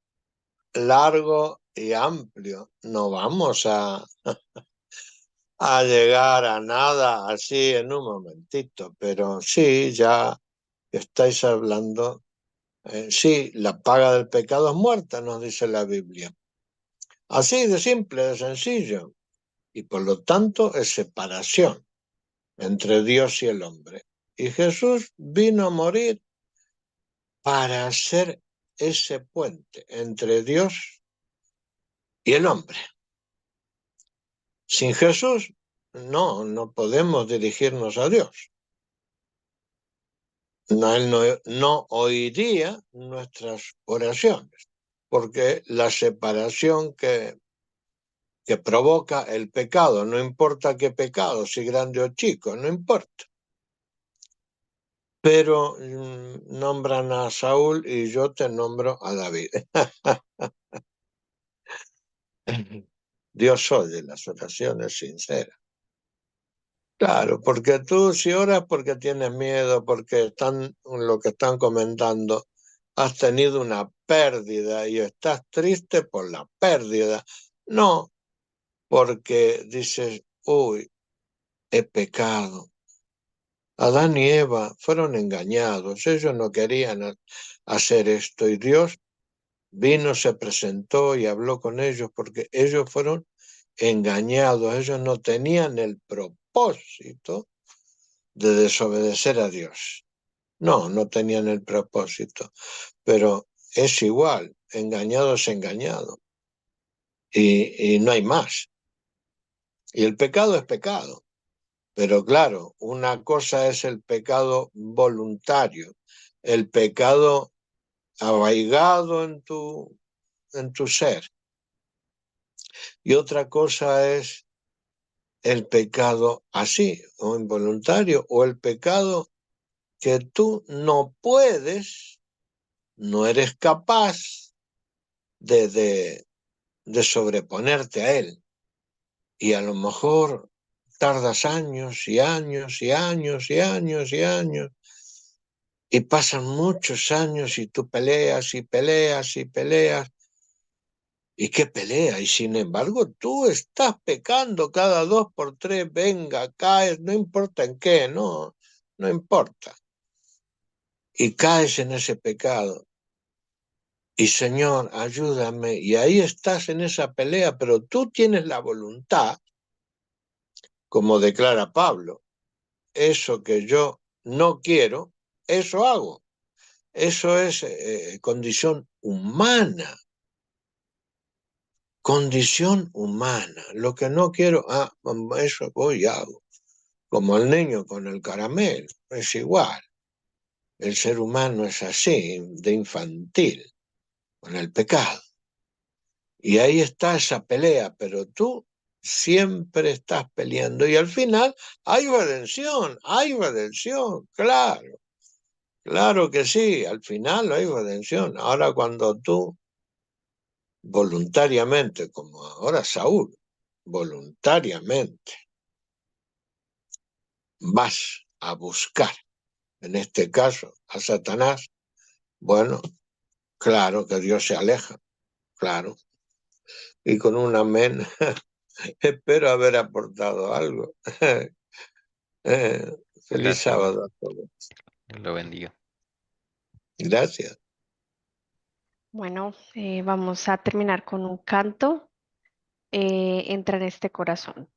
largo y amplio. No vamos a llegar a nada así en un momentito, pero sí, ya estáis hablando. Sí, la paga del pecado es muerta, nos dice la Biblia. Así de simple, de sencillo. Y por lo tanto es separación entre Dios y el hombre. Y Jesús vino a morir para hacer ese puente entre Dios y el hombre. Sin Jesús, no podemos dirigirnos a Dios. Él no oiría nuestras oraciones, porque la separación que provoca el pecado, no importa qué pecado, si grande o chico, no importa. Pero nombran a Saúl y yo te nombro a David. Dios oye las oraciones sinceras. Claro, porque tú si oras porque tienes miedo, porque lo que están comentando, has tenido una pérdida y estás triste por la pérdida. No, porque dices, uy, he pecado. Adán y Eva fueron engañados, ellos no querían hacer esto y Dios vino, se presentó y habló con ellos porque ellos fueron engañados, ellos no tenían el propósito de desobedecer a Dios. No tenían el propósito, pero es igual, engañado es engañado y no hay más. Y el pecado es pecado, pero claro, una cosa es el pecado voluntario, el pecado arraigado en tu ser, y otra cosa es el pecado así, o involuntario, o el pecado que tú no puedes, no eres capaz de sobreponerte a él. Y a lo mejor tardas años y años y años y años y años. Y pasan muchos años y tú peleas y peleas y peleas. ¿Y qué pelea? Y sin embargo tú estás pecando cada 2 por 3, venga, caes, no importa en qué, no importa. Y caes en ese pecado. Y Señor, ayúdame. Y ahí estás en esa pelea, pero tú tienes la voluntad, como declara Pablo, eso que yo no quiero, eso hago. Eso es condición humana. Condición humana. Lo que no quiero, eso voy y hago. Como el niño con el caramelo, es igual. El ser humano es así, de infantil, con el pecado. Y ahí está esa pelea, pero tú siempre estás peleando. Y al final hay redención, claro. Claro que sí, al final hay redención. Ahora cuando tú voluntariamente, como ahora Saúl, voluntariamente vas a buscar, en este caso, a Satanás, bueno, claro que Dios se aleja, claro. Y con un amén, espero haber aportado algo. Feliz Gracias. sábado a todos. Dios lo bendiga. Gracias. Bueno, vamos a terminar con un canto. Entra en este corazón.